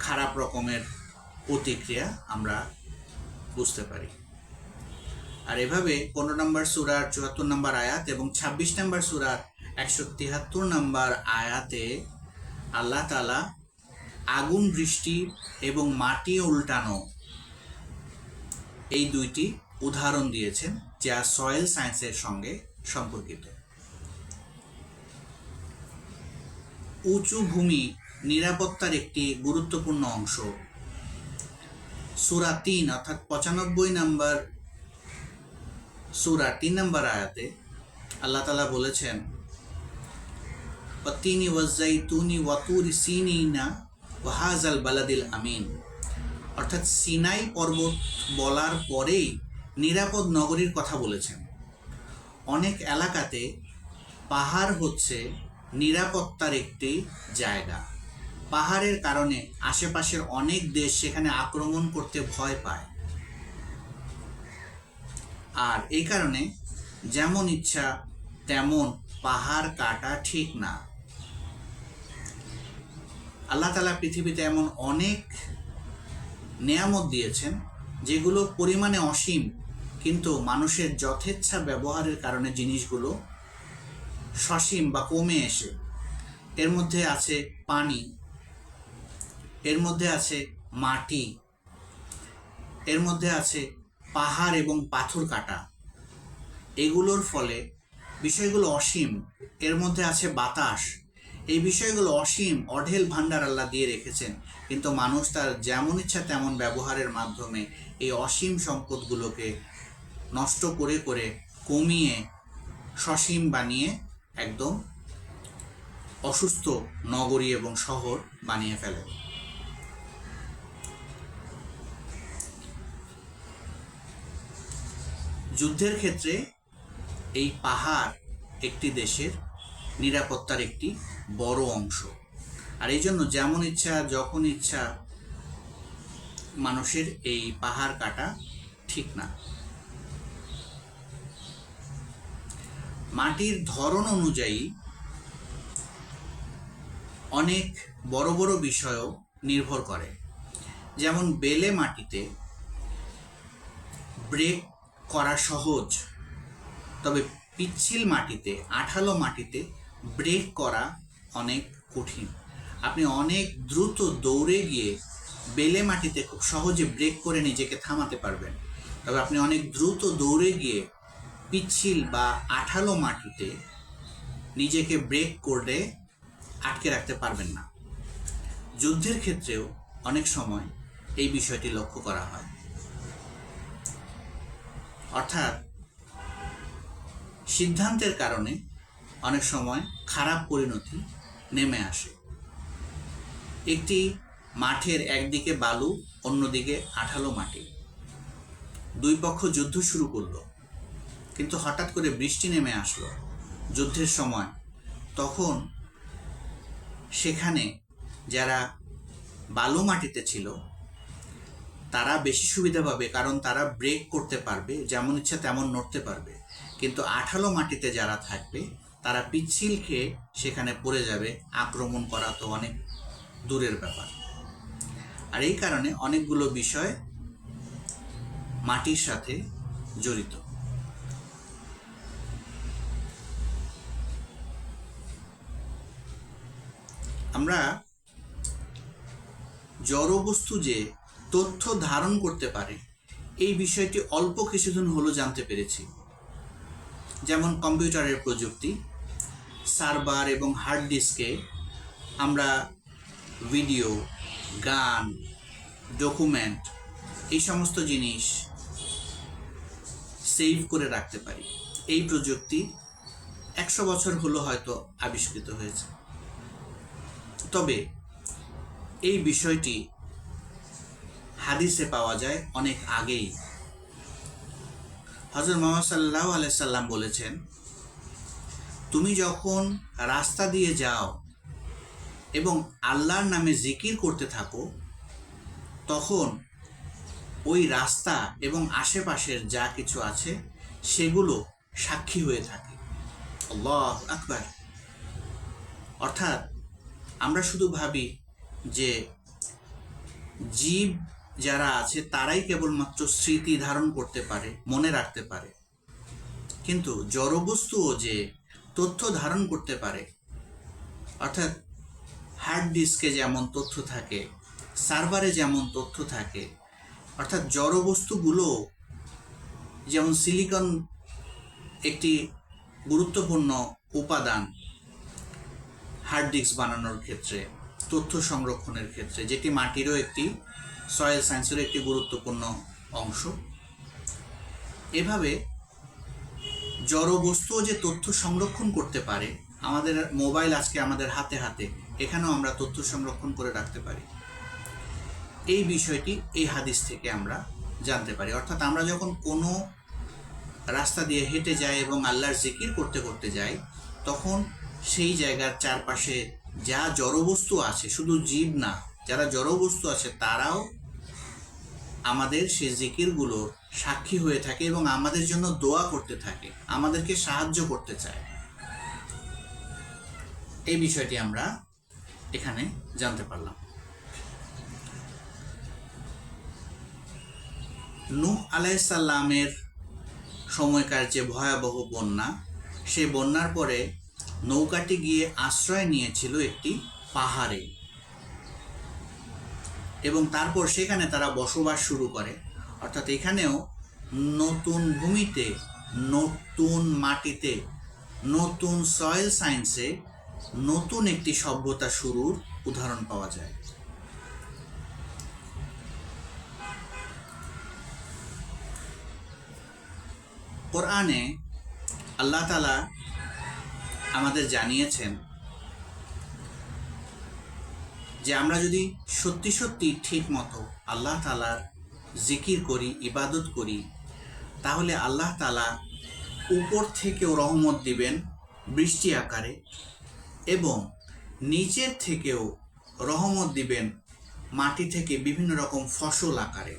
S1: খারাপ রকমের প্রতিক্রিয়া আমরা বুঝতে পারি। আর এভাবে 15 নম্বর সূরার 74 নম্বর আয়াত এবং 26 নম্বর সূরার 173 নম্বর আয়াতে আল্লাহ তাআলা আগুন বৃষ্টি এবং মাটি উল্টানো এই দুইটি উদাহরণ দিয়েছেন, যা সয়েল সায়েন্সের সঙ্গে সম্পর্কিত। উঁচু ভূমি নিরাপত্তার একটি গুরুত্বপূর্ণ অংশ। সূরা 3 অর্থাৎ 95 নম্বর সূরা 3 নম্বর আয়াতে আল্লাহ তাআলা বলেছেন, ওয়াতিনি ওয়াজাইতুনি ওয়াতুরি সিনিনা ওয়া হাযাল বালাদিল আমিন। অর্থাৎ সিনাই পর্বত বলার পরেই নিরাপদ নগরীর কথা বলেছেন। অনেক এলাকাতে পাহাড় হচ্ছে নিরাপত্তার একটি জায়গা। পাহাড়ের কারণে আশেপাশের অনেক দেশ সেখানে আক্রমণ করতে ভয় পায়। আর এই কারণে যেমন ইচ্ছা তেমন পাহাড় কাটা ঠিক না। আল্লাহ তাআলা পৃথিবীতে এমন অনেক নেয়ামত দিয়েছেন যেগুলো পরিমাণে অসীম, কিন্তু মানুষের যথেচ্ছা ব্যবহারের কারণে জিনিসগুলো সসীম বা কমে এসে। এর মধ্যে আছে পানি, এর মধ্যে আছে মাটি, এর মধ্যে আছে পাহাড় এবং পাথর কাটা। এগুলোর ফলে বিষয়গুলো অসীম। এর মধ্যে আছে বাতাস, এই বিষয়গুলো অসীম অঢেল ভাণ্ডার আল্লাহ দিয়ে রেখেছেন, কিন্তু মানুষ তার যেমন ইচ্ছা তেমন ব্যবহারের মাধ্যমে এই অসীম সম্পদগুলোকে নষ্ট করে করে কমিয়ে সসীম বানিয়ে একদম অসুস্থ নগরী এবং শহর বানিয়ে ফেলে। যুদ্ধের ক্ষেত্রে এই পাহাড় একটি দেশের নিরাপত্তার একটি বড় অংশ, আর এই জন্য যেমন ইচ্ছা যখন ইচ্ছা মানুষের এই পাহাড় কাটা ঠিক না। মাটির ধরন অনুযায়ী অনেক বড় বড় বিষয়ও নির্ভর করে। যেমন বেলে মাটিতে ব্রেক করা সহজ, তবে পিচ্ছিল মাটিতে আঠালো মাটিতে ব্রেক করা অনেক কঠিন। আপনি অনেক দ্রুত দৌড়ে গিয়ে বেলে মাটিতে খুব সহজে ব্রেক করে নিজেকে থামাতে পারবেন, তবে আপনি অনেক দ্রুত দৌড়ে গিয়ে পিচ্ছিল বা আঠালো মাটিতে নিজেকে ব্রেক করে আটকে রাখতে পারবেন না। যুদ্ধের ক্ষেত্রেও অনেক সময় এই বিষয়টি লক্ষ্য করা হয়, অর্থাৎ সিদ্ধান্তের কারণে অনেক সময় খারাপ পরিণতি নেমে আসে। একটি মাঠের একদিকে বালু, অন্যদিকে আঠালো মাটি, দুই পক্ষ যুদ্ধ শুরু করলো, কিন্তু হঠাৎ করে বৃষ্টি নেমে আসলো যুদ্ধের সময়। তখন সেখানে যারা বালু মাটিতে ছিল তারা বেশি সুবিধা পাবে, কারণ তারা ব্রেক করতে পারবে, যেমন ইচ্ছা তেমন নড়তে পারবে। কিন্তু আঠালো মাটিতে যারা থাকবে তারা পিচ্ছিল খেয়ে সেখানে পড়ে যাবে, আক্রমণ করা তো অনেক দূরের ব্যাপার। আর এই কারণে অনেকগুলো বিষয় মাটির সাথে জড়িত। আমরা জড়বস্তু যে তথ্য ধারণ করতে পারে এই বিষয়টি অল্প কিছুদিন হলো জানতে পেরেছি। যেমন কম্পিউটারের প্রযুক্তি, সার্ভার এবং হার্ড ডিস্কে আমরা ভিডিও, গান, ডকুমেন্ট এই সমস্ত জিনিস সেভ করে রাখতে পারি। এই প্রযুক্তি 100 বছর হলো হয়তো আবিষ্কৃত হয়েছে, তবে এই বিষয়টি হাদিসে পাওয়া যায় অনেক আগেই। হযরত মুহাম্মদ সাল্লাল্লাহু আলাইহি সাল্লাম বলেছেন, তুমি যখন রাস্তা দিয়ে যাও এবং আল্লাহর নামে জিকির করতে থাকো, তখন ওই রাস্তা এবং আশেপাশের যা কিছু আছে সেগুলো সাক্ষী হয়ে থাকে। আল্লাহু আকবার। অর্থাৎ আমরা শুধু ভাবি যে জীব যারা আছে তারাই কেবলমাত্র স্মৃতি ধারণ করতে পারে, মনে রাখতে পারে, কিন্তু জড়বস্তুও যে তথ্য ধারণ করতে পারে। অর্থাৎ হার্ড ডিস্কে যেমন তথ্য থাকে, সার্ভারে যেমন তথ্য থাকে, অর্থাৎ জড়বস্তুগুলো যেমন সিলিকন একটি গুরুত্বপূর্ণ উপাদান হার্ড ডিস্ক বানানোর ক্ষেত্রে, তথ্য সংরক্ষণের ক্ষেত্রে, যেটি মাটিরও একটি সয়েল সায়েন্সেরও একটি গুরুত্বপূর্ণ অংশ। এভাবে জড়বস্তুও যে তথ্য সংরক্ষণ করতে পারে। আমাদের মোবাইল আজকে আমাদের হাতে হাতে, এখানেও আমরা তথ্য সংরক্ষণ করে রাখতে পারি। এই বিষয়টি এই হাদিস থেকে আমরা জানতে পারি। অর্থাৎ আমরা যখন কোনো রাস্তা দিয়ে হেঁটে যাই এবং আল্লাহর জিকির করতে করতে যাই, তখন সেই জায়গার চারপাশে যা জড়বস্তু আছে, শুধু জীব না, যারা জড়বস্তু আছে তারাও আমাদের সেই জিকিরগুলো সাক্ষী হয়ে থাকে এবং আমাদের জন্য দোয়া করতে থাকে, আমাদেরকে সাহায্য করতে চায়। এই বিষয়টি আমরা এখানে জানতে পারলাম। নূহ আলাইহিস সালামের সময়কার যে ভয়াবহ বন্যা, সেই বন্যার পরে নৌকাটি গিয়ে আশ্রয় নিয়েছিল একটি পাহাড়ে, এবং তারপর সেখানে তারা বসবাস শুরু করে। অর্থাৎ এখানেও নতুন ভূমিতে, নতুন মাটিতে, নতুন সয়েল সায়েন্সে নতুন একটি সভ্যতা শুরুর উদাহরণ পাওয়া যায়। কোরআনে আল্লাহ তাআলা আমাদের জানিয়েছেন যে আমরা যদি সত্যি সত্যি ঠিক মতো আল্লাহ তাআলার জিকির করি, ইবাদত করি, তাহলে আল্লাহ তাআলা উপর থেকেও রহমত দিবেন বৃষ্টি আকারে, এবং নিচের থেকেও রহমত দিবেন মাটি থেকে বিভিন্ন রকম ফসল আকারে।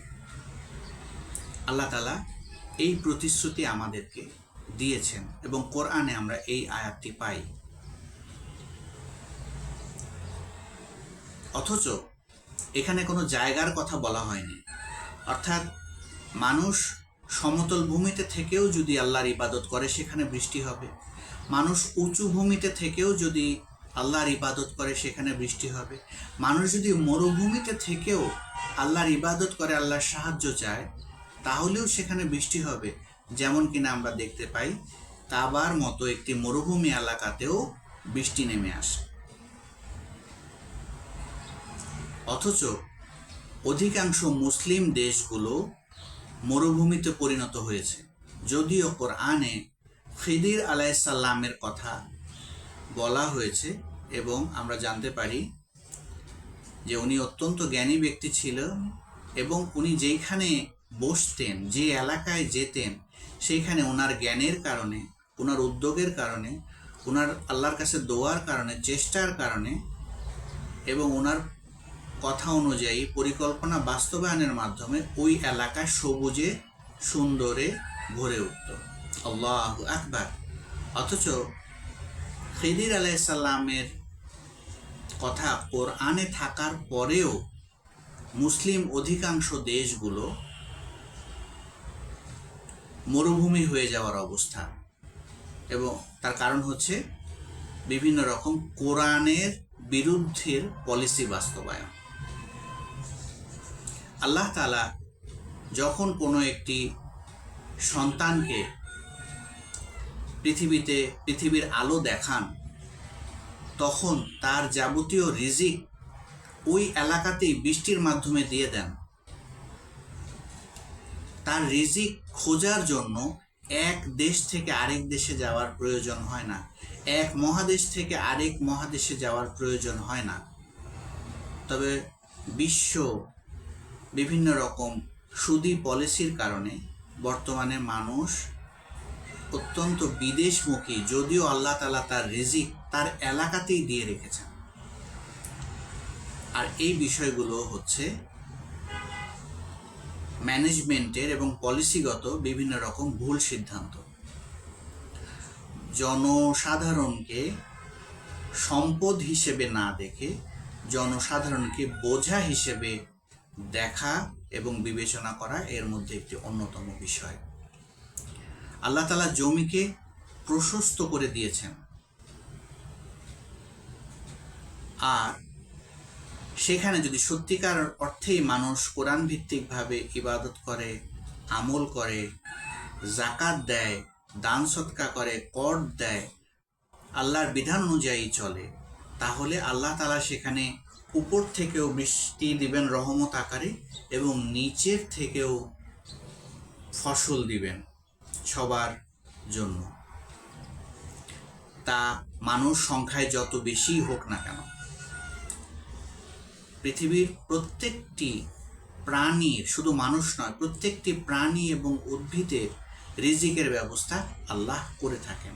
S1: আল্লাহ তাআলা এই প্রতিশ্রুতি আমাদেরকে দিয়েছেন এবং কোরআনে আমরা এই আয়াতটি পাই। অথচ এখানে কোনো জায়গার কথা বলা হয়নি, অর্থাৎ মানুষ সমতল ভূমিতে থেকেও যদি আল্লাহর ইবাদত করে সেখানে বৃষ্টি হবে, মানুষ উঁচু ভূমিতে থেকেও যদি আল্লাহর ইবাদত করে সেখানে বৃষ্টি হবে, মানুষ যদি মরুভূমিতে থেকেও আল্লাহর ইবাদত করে, আল্লাহর সাহায্য চায়, তাহলেও সেখানে বৃষ্টি হবে। যেমন কিনা আমরা দেখতে পাই কাবার মতো একটি মরুভূমি এলাকাতেও বৃষ্টি নেমে আসে। অথচ অধিকাংশ মুসলিম দেশগুলো মরুভূমিতে পরিণত হয়েছে, যদিও কোরআনে খিদির আলাইহিসসালামের কথা বলা হয়েছে এবং আমরা জানতে পারি যে উনি অত্যন্ত জ্ঞানী ব্যক্তি ছিলেন এবং উনি যেইখানে বসতেন, যে এলাকায় যেতেন, সেইখানে ওনার জ্ঞানের কারণে, ওনার উদ্যোগের কারণে, ওনার আল্লাহর কাছে দোয়ার কারণে, চেষ্টার কারণে এবং ওনার কথা অনুযায়ী পরিকল্পনা বাস্তবায়নের মাধ্যমে ওই এলাকা সবুজে সুন্দরে ভরে উঠত। আল্লাহু আকবার। অথচ খিদির আলাইহিসসালামের কথা কোরআনে থাকার পরেও মুসলিম অধিকাংশ দেশগুলো মরুভূমি হয়ে যাওয়ার অবস্থা, এবং তার কারণ হচ্ছে বিভিন্ন রকম কোরআনের বিরুদ্ধের পলিসি বাস্তবায়ন। আল্লাহ তাআলা যখন কোনো একটি সন্তানকে পৃথিবীর আলো দেখান, তখন তার যাবতীয় রিজিক ওই এলাকাতেই বৃষ্টির মাধ্যমে দিয়ে দেন। তার রিজিক খোঁজার জন্য এক দেশ থেকে আরেক দেশে যাওয়ার প্রয়োজন হয় না, এক মহাদেশ থেকে আরেক মহাদেশে যাওয়ার প্রয়োজন হয় না। তবে বিশ্ব বিভিন্ন রকম সুদি পলিসির কারণে বর্তমানে মানুষ অত্যন্ত বিদেশমুখী, যদিও আল্লাহ তাআলা তার রিজিক তার এলাকাতেই দিয়ে রেখেছেন। আর এই বিষয়গুলো হচ্ছে ম্যানেজমেন্টের এবং পলিসিগত বিভিন্ন রকম ভুল সিদ্ধান্ত। জনসাধারণকে সম্পদ হিসেবে না দেখে জনসাধারণকে বোঝা হিসেবে দেখা এবং বিবেচনা করা এর মধ্যে একটি অন্যতম বিষয়। আল্লাহ তাআলা জমিকে প্রশস্ত করে দিয়েছেন, আর সেখানে যদি সত্যিকার অর্থেই মানুষ কোরআন ভিত্তিকভাবে ইবাদত করে, আমল করে, জাকাত দেয়, দান সদকা করে, কর দেয়, আল্লাহর বিধান অনুযায়ী চলে, তাহলে আল্লাহ তাআলা সেখানে উপর থেকেও বৃষ্টি দিবেন রহমত আকারে এবং নিচের থেকেও ফসল দিবেন সবার জন্য। তা মানুষ সংখ্যায় যত বেশি হোক না কেন, পৃথিবীর প্রত্যেকটি প্রাণীর, শুধু মানুষ নয়, প্রত্যেকটি প্রাণী এবং উদ্ভিদের রিজিকের ব্যবস্থা আল্লাহ করে থাকেন।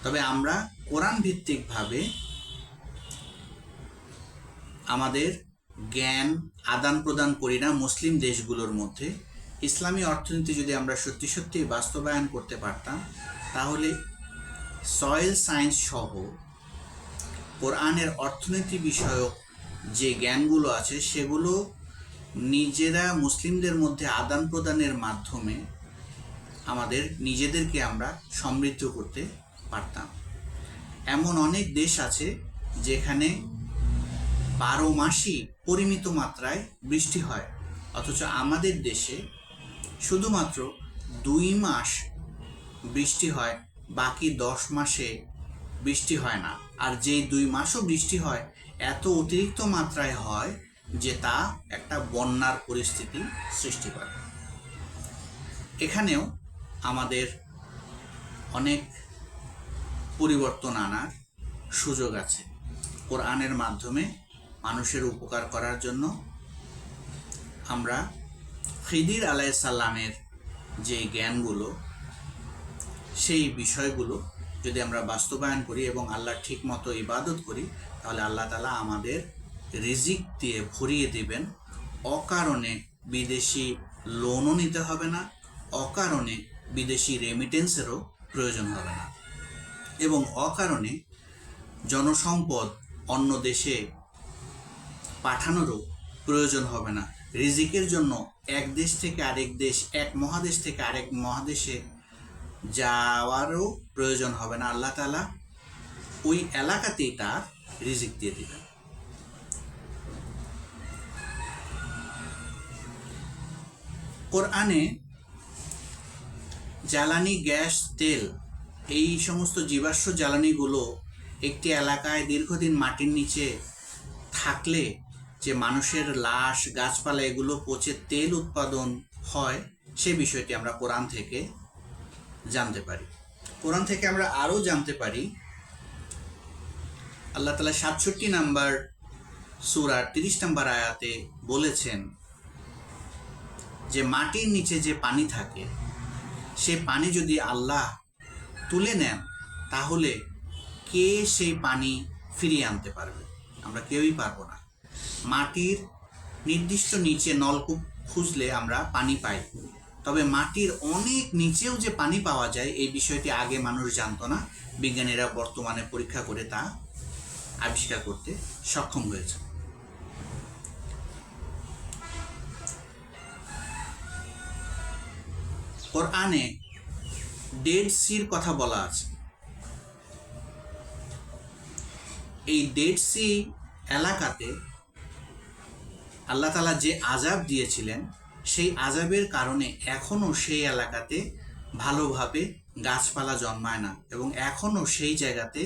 S1: তবে আমরা কোরআন ভিত্তিকভাবে আমাদের জ্ঞান আদান প্রদান করি না মুসলিম দেশগুলোর মধ্যে। ইসলামী অর্থনীতি যদি আমরা সত্যি সত্যি বাস্তবায়ন করতে পারতাম, তাহলে সয়েল সায়েন্স সহ কোরআনের অর্থনীতি বিষয়ক যে জ্ঞানগুলো আছে সেগুলো নিজেরা মুসলিমদের মধ্যে আদান প্রদানের মাধ্যমে আমাদের নিজেদেরকে আমরা সমৃদ্ধ করতে পারতাম। এমন অনেক দেশ আছে যেখানে 12 মাসই পরিমিত মাত্রায় বৃষ্টি হয়, অথচ আমাদের দেশে শুধুমাত্র 2 মাস বৃষ্টি হয়, বাকি 10 মাসে বৃষ্টি হয় না, আর যেই 2 মাসও বৃষ্টি হয় এত অতিরিক্ত মাত্রায় হয় যে তা একটা বন্যার পরিস্থিতি সৃষ্টি করে। এখানেও আমাদের অনেক পরিবর্তন আনার সুযোগ আছে। কোরআনের মাধ্যমে মানুষের উপকার করার জন্য আমরা খিদির আলাইহিস সালামের যে জ্ঞানগুলো, সেই বিষয়গুলো যদি আমরা বাস্তবায়ন করি এবং আল্লাহর ঠিক মতো ইবাদত করি, তাহলে আল্লাহ তাআলা আমাদের রিজিক দিয়ে ভরিয়ে দিবেন। অকারণে বিদেশি লোনও নিতে হবে না, অকারণে বিদেশি রেমিটেন্সেরও প্রয়োজন হবে না, এবং অকারণে জনসম্পদ অন্য দেশে পাঠানোরও প্রয়োজন হবে না। রিজিকের জন্য এক দেশ থেকে আরেক দেশ, এক মহাদেশ থেকে আরেক মহাদেশে যাওয়ারও প্রয়োজন হবে না। আল্লাহ তাআলা ওই এলাকাতেই তার রিজিক দিয়ে দিবেন। কোরআনে জ্বালানি, গ্যাস, তেল, এই সমস্ত জীবাশ্ম জ্বালানিগুলো একটি এলাকায় দীর্ঘদিন মাটির নিচে থাকলে যে মানুষের লাশ, গাছপালা এগুলো পচে তেল উৎপাদন হয়, সে বিষয়টি আমরা কোরআন থেকে জানতে পারি। কোরআন থেকে আমরা আরও জানতে পারি, আল্লাহ তাআলা 67 নম্বর সূরার 30 নম্বর আয়াতে বলেছেন যে মাটির নিচে যে পানি থাকে, সে পানি যদি আল্লাহ তুলে নেন তাহলে কে সেই পানি ফিরিয়ে আনতে পারবে? আমরা কেউই পারবো না। মাটির নির্দিষ্ট নিচে নলকূপ খুঁজলে আমরা পানি পাই, তবে মাটির অনেক নিচেও যে পানি পাওয়া যায় এই বিষয়টি আগে মানুষ জানতো না। বিজ্ঞানীরা বর্তমানে পরীক্ষা করে তা আবিষ্কার করতে সক্ষম হয়েছে। কোরআনে ডেড সির কথা বলা আছে। এই ডেড সি এলাকাতে আল্লাহ তাআলা যে আযাব দিয়েছিলেন, সেই আযাবের কারণে এখনও সেই এলাকাতে ভালোভাবে গাছপালা জন্মায় না, এবং এখনও সেই জায়গাতে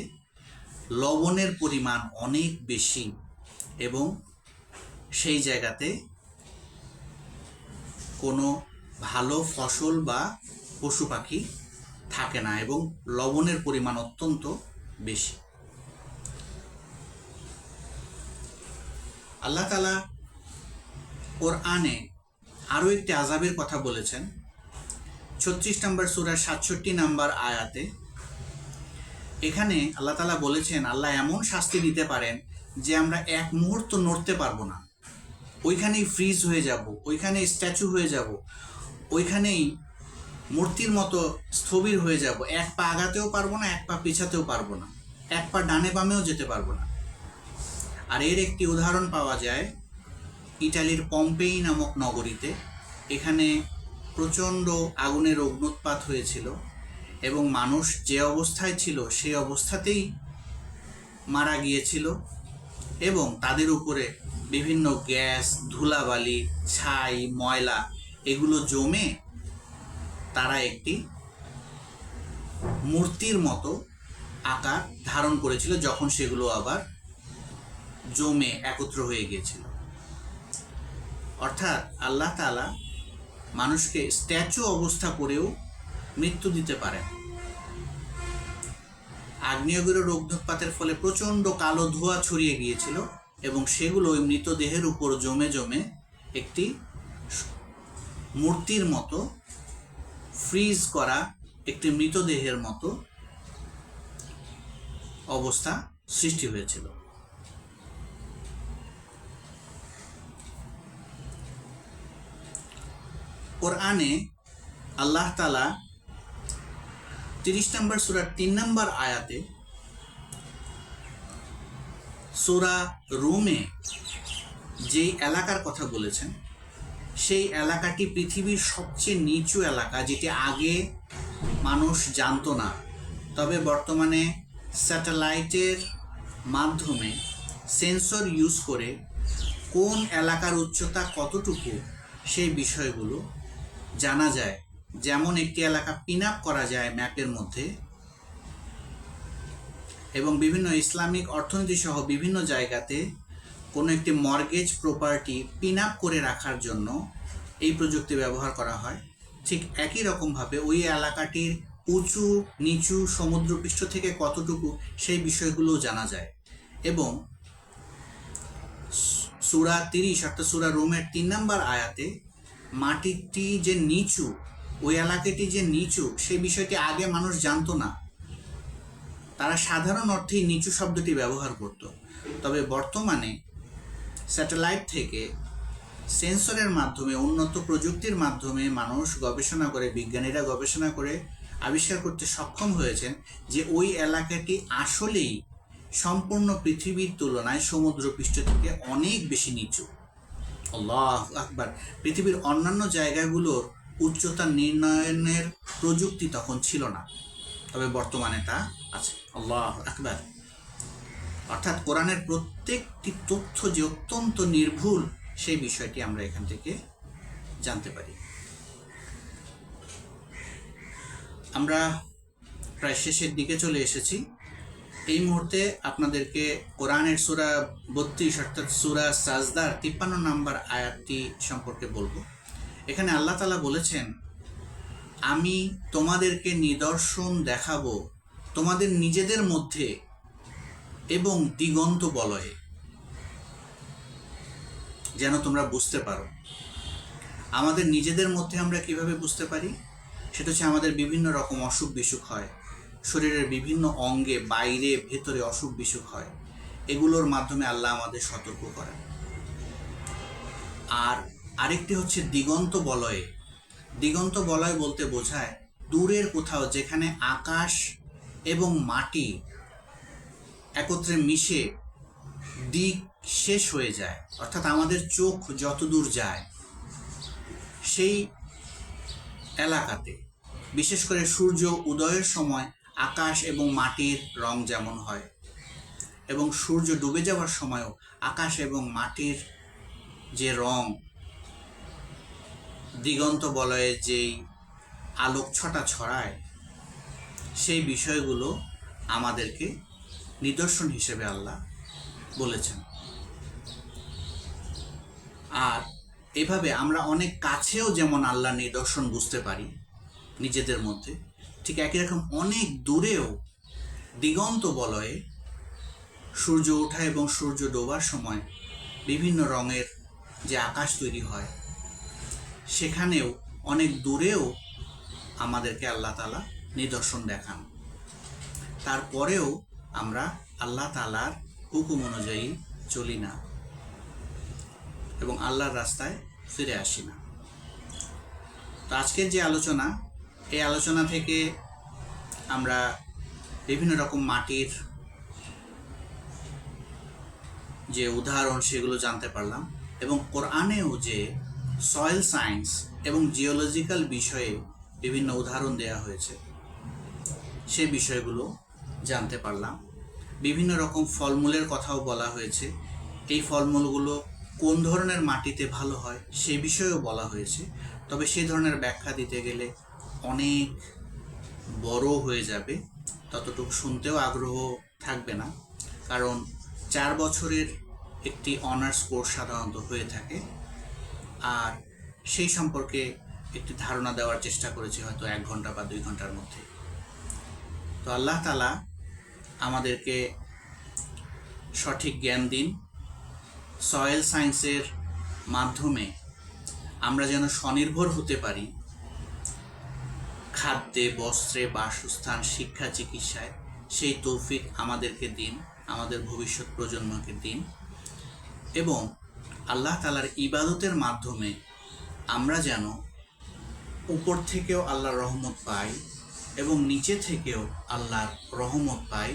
S1: লবণের পরিমাণ অনেক বেশি, এবং সেই জায়গাতে কোনো ভালো ফসল বা পশু পাখি থাকে না, এবং লবণের পরিমাণ অত্যন্ত বেশি। আল্লাহ তাআলা কোরআনে আরও একটি আযাবের কথা বলেছেন। 36 নম্বর সূরার 67 নম্বর আয়াতে এখানে আল্লাহ তাআলা বলেছেন, আল্লাহ এমন শাস্তি দিতে পারেন যে আমরা এক মুহূর্ত নড়তে পারবো না, ওইখানেই ফ্রিজ হয়ে যাব, ওইখানেই স্ট্যাচু হয়ে যাব, ওইখানেই মূর্তির মতো স্থবির হয়ে যাব, এক পা আগাতেও পারবো না, এক পা পিছাতেও পারবো না, এক পা ডানে বামেও যেতে পারবো না। আর এর একটি উদাহরণ পাওয়া যায় ইটালির পম্পেই নামক নগরীতে। এখানে প্রচণ্ড আগুনের অগ্ন্যুৎপাত হয়েছিল, এবং মানুষ যে অবস্থায় ছিল সেই অবস্থাতেই মারা গিয়েছিল, এবং তাদের উপরে বিভিন্ন গ্যাস, ধুলাবালি, ছাই, ময়লা এগুলো জমে তারা একটি মূর্তির মতো আকার ধারণ করেছিল, যখন সেগুলো আবার জমে একত্র হয়ে গিয়েছিল। অর্থাৎ আল্লাহ তাআলা মানুষকে স্ট্যাচু অবস্থা করেও মৃত্যু দিতে পারেন। আগ্নেয়গিরির অগ্ন্যুৎপাতের ফলে প্রচণ্ড কালো ধোঁয়া ছড়িয়ে গিয়েছিল, এবং সেগুলো ওই মৃতদেহের উপর জমে জমে একটি মূর্তির মতো, ফ্রিজ করা একটি মৃতদেহের মতো অবস্থা সৃষ্টি হয়েছিল। কোরআনে আল্লাহ তাআলা 30 নম্বর সূরার 3 নম্বর আয়াতে সূরা রুমে যেই এলাকার কথা বলেছেন, সেই এলাকাটি পৃথিবীর সবচেয়ে নিচু এলাকা, যেটি আগে মানুষ জানতো না, তবে বর্তমানে স্যাটেলাইটের মাধ্যমে সেন্সর ইউজ করে কোন এলাকার উচ্চতা কতটুকু সেই বিষয়গুলো জানা যায়। যেমন একটি এলাকা পিন আপ করা যায় ম্যাপের মধ্যে, এবং বিভিন্ন ইসলামিক অর্থনীতি সহ বিভিন্ন জায়গাতে কোনো একটি মর্গেজ প্রপার্টি পিন আপ করে রাখার জন্য এই প্রযুক্তি ব্যবহার করা হয়। ঠিক একই রকমভাবে ওই এলাকাটির উঁচু নিচু সমুদ্রপৃষ্ঠ থেকে কতটুকু সেই বিষয়গুলোও জানা যায়। এবং সূরা 30 অর্থাৎ সূরা রুমের 3 নম্বর আয়াতে মাটিটি যে নিচু, ওই এলাকাটি যে নিচু, সেই বিষয়টি আগে মানুষ জানতো না। তারা সাধারণ অর্থেই নিচু শব্দটি ব্যবহার করত। তবে বর্তমানে স্যাটেলাইট থেকে সেন্সরের মাধ্যমে, উন্নত প্রযুক্তির মাধ্যমে মানুষ গবেষণা করে, বিজ্ঞানীরা গবেষণা করে আবিষ্কার করতে সক্ষম হয়েছেন যে ওই এলাকাটি আসলেই সম্পূর্ণ পৃথিবীর তুলনায় সমুদ্রপৃষ্ঠ থেকে অনেক বেশি নিচু। আল্লাহু আকবার। পৃথিবীর অন্যান্য জায়গাগুলোর উচ্চতা নির্ণয়নের প্রযুক্তি তখন ছিল না, তবে বর্তমানে তা আছে। আল্লাহু আকবার। অর্থাৎ কোরআনের প্রত্যেকটি তথ্য যে অত্যন্ত নির্ভুল, সেই বিষয়টি আমরা এখান থেকে জানতে পারি। আমরা প্রায় শেষের দিকে চলে এসেছি। এই মুহূর্তে আপনাদেরকে কোরআনের সূরা 32 অর্থাৎ সূরা সাজদার 53 নম্বর আয়াতটি সম্পর্কে বলবো। এখানে আল্লাহ তাআলা বলেছেন, আমি তোমাদেরকে নিদর্শন দেখাবো তোমাদের নিজেদের মধ্যে এবং দিগন্ত বলয়ে, যেন তোমরা বুঝতে পারো। আমাদের নিজেদের মধ্যে আমরা কিভাবে বুঝতে পারি? সেটা হচ্ছে আমাদের বিভিন্ন রকম অসুখ বিসুখ হয়, শরীরের বিভিন্ন অঙ্গে বাইরে ভেতরে অসুখ বিসুখ হয়, এগুলোর মাধ্যমে আল্লাহ আমাদের সতর্ক করেন। আর আরেকটি হচ্ছে দিগন্ত বলয়ে। দিগন্ত বলয় বলতে বোঝায় দূরের কোথাও যেখানে আকাশ এবং মাটি একত্রে মিশে দিক শেষ হয়ে যায়, অর্থাৎ আমাদের চোখ যতদূর যায় সেই এলাকাতে, বিশেষ করে সূর্য উদয়ের সময় আকাশ এবং মাটির রং যেমন হয়, এবং সূর্য ডুবে যাওয়ার সময়ও আকাশ এবং মাটির যে রং, দিগন্ত বলয়ে যেই আলোক ছটা ছড়ায়, সেই বিষয়গুলো আমাদেরকে নিদর্শন হিসেবে আল্লাহ বলেছেন। আর এভাবে আমরা অনেক কাছেও যেমন আল্লাহ নিদর্শন বুঝতে পারি নিজেদের মধ্যে, ঠিক একই রকম অনেক দূরেও দিগন্ত বলয়ে সূর্য ওঠা এবং সূর্য ডোবার সময় বিভিন্ন রঙের যে আকাশ তৈরি হয়, সেখানেও অনেক দূরেও আমাদেরকে আল্লাহ তাআলা নিদর্শন দেখান। তারপরেও আমরা আল্লাহ তাআলার হুকুম অনুযায়ী চলি না এবং আল্লাহর রাস্তায় ফিরে আসি না। তো আজকের যে আলোচনা, এই আলোচনা থেকে আমরা বিভিন্ন রকম মাটির যে উদাহরণ সেগুলো জানতে পারলাম, এবং কোরআনেও যে সয়েল সায়েন্স এবং জিওলজিক্যাল বিষয়ে বিভিন্ন উদাহরণ দেওয়া হয়েছে সে বিষয়গুলো জানতে পারলাম। বিভিন্ন রকম ফলমূলের কথাও বলা হয়েছে, এই ফলমূলগুলো কোন ধরনের মাটিতে ভালো হয় সে বিষয়েও বলা হয়েছে। তবে সেই ধরনের ব্যাখ্যা দিতে গেলে অনেক বড় হয়ে যাবে, ততটুকু শুনতেও আগ্রহ থাকবে না, কারণ 4 বছরের একটি অনার্স কোর্স সাধারণত হয়ে থাকে, আর সেই সম্পর্কে একটি ধারণা দেওয়ার চেষ্টা করেছি হয়তো 1 ঘন্টা বা 2 ঘন্টার মধ্যে। তো আল্লাহ তাআলা আমাদেরকে সঠিক জ্ঞান দিন, সয়েল সায়েন্সের মাধ্যমে আমরা যেন স্বনির্ভর হতে পারি খাদ্যে, বস্ত্রে, বাসস্থান, শিক্ষা, চিকিৎসায়, সেই তৌফিক আমাদেরকে দিন, আমাদের ভবিষ্যৎ প্রজন্মকে দিন। এবং আল্লাহ তাআলার ইবাদতের মাধ্যমে আমরা যেন উপর থেকেও আল্লাহর রহমত পাই এবং নিচে থেকেও আল্লাহর রহমত পাই,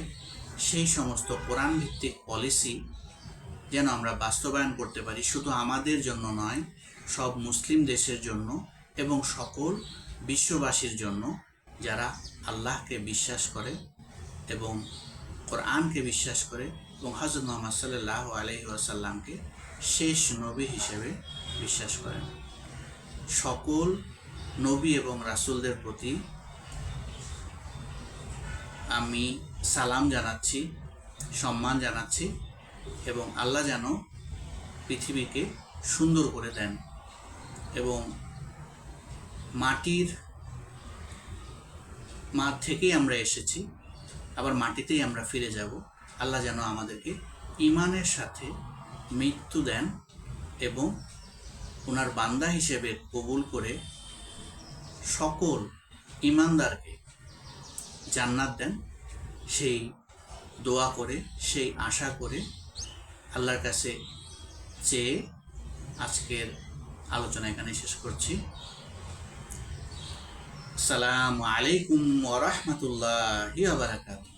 S1: সেই সমস্ত কোরআন ভিত্তিক পলিসি যেন আমরা বাস্তবায়ন করতে পারি, শুধু আমাদের জন্য নয়, সব মুসলিম দেশের জন্য এবং সকল বিশ্ববাসীর জন্য যারা আল্লাহকে বিশ্বাস করে এবং কোরআনকে বিশ্বাস করে এবং হযরত মুহাম্মদ সাল্লাল্লাহু আলাইহি ওয়াসাল্লামকে শেষ নবী হিসেবে বিশ্বাস করেন। সকল নবী এবং রাসূলদের প্রতি আমি সালাম জানাচ্ছি, সম্মান জানাচ্ছি এবং আল্লাহ যেন পৃথিবীকে সুন্দর করে দেন এবং মাটির মা থেকেই আমরা এসেছি, আবার মাটিতেই আমরা ফিরে যাব। আল্লাহ যেন আমাদেরকে ঈমানের সাথে মৃত্যু দেন এবং ওনার বান্দা হিসেবে কবুল করে সকল ঈমানদারকে জান্নাত দেন, সেই দোয়া করে, সেই আশা করে আল্লাহর কাছে চেয়ে আজকের আলোচনা এখানে শেষ করছি। আসসালামু আলাইকুম ওয়া রাহমাতুল্লাহি ওয়া বারাকাতুহু।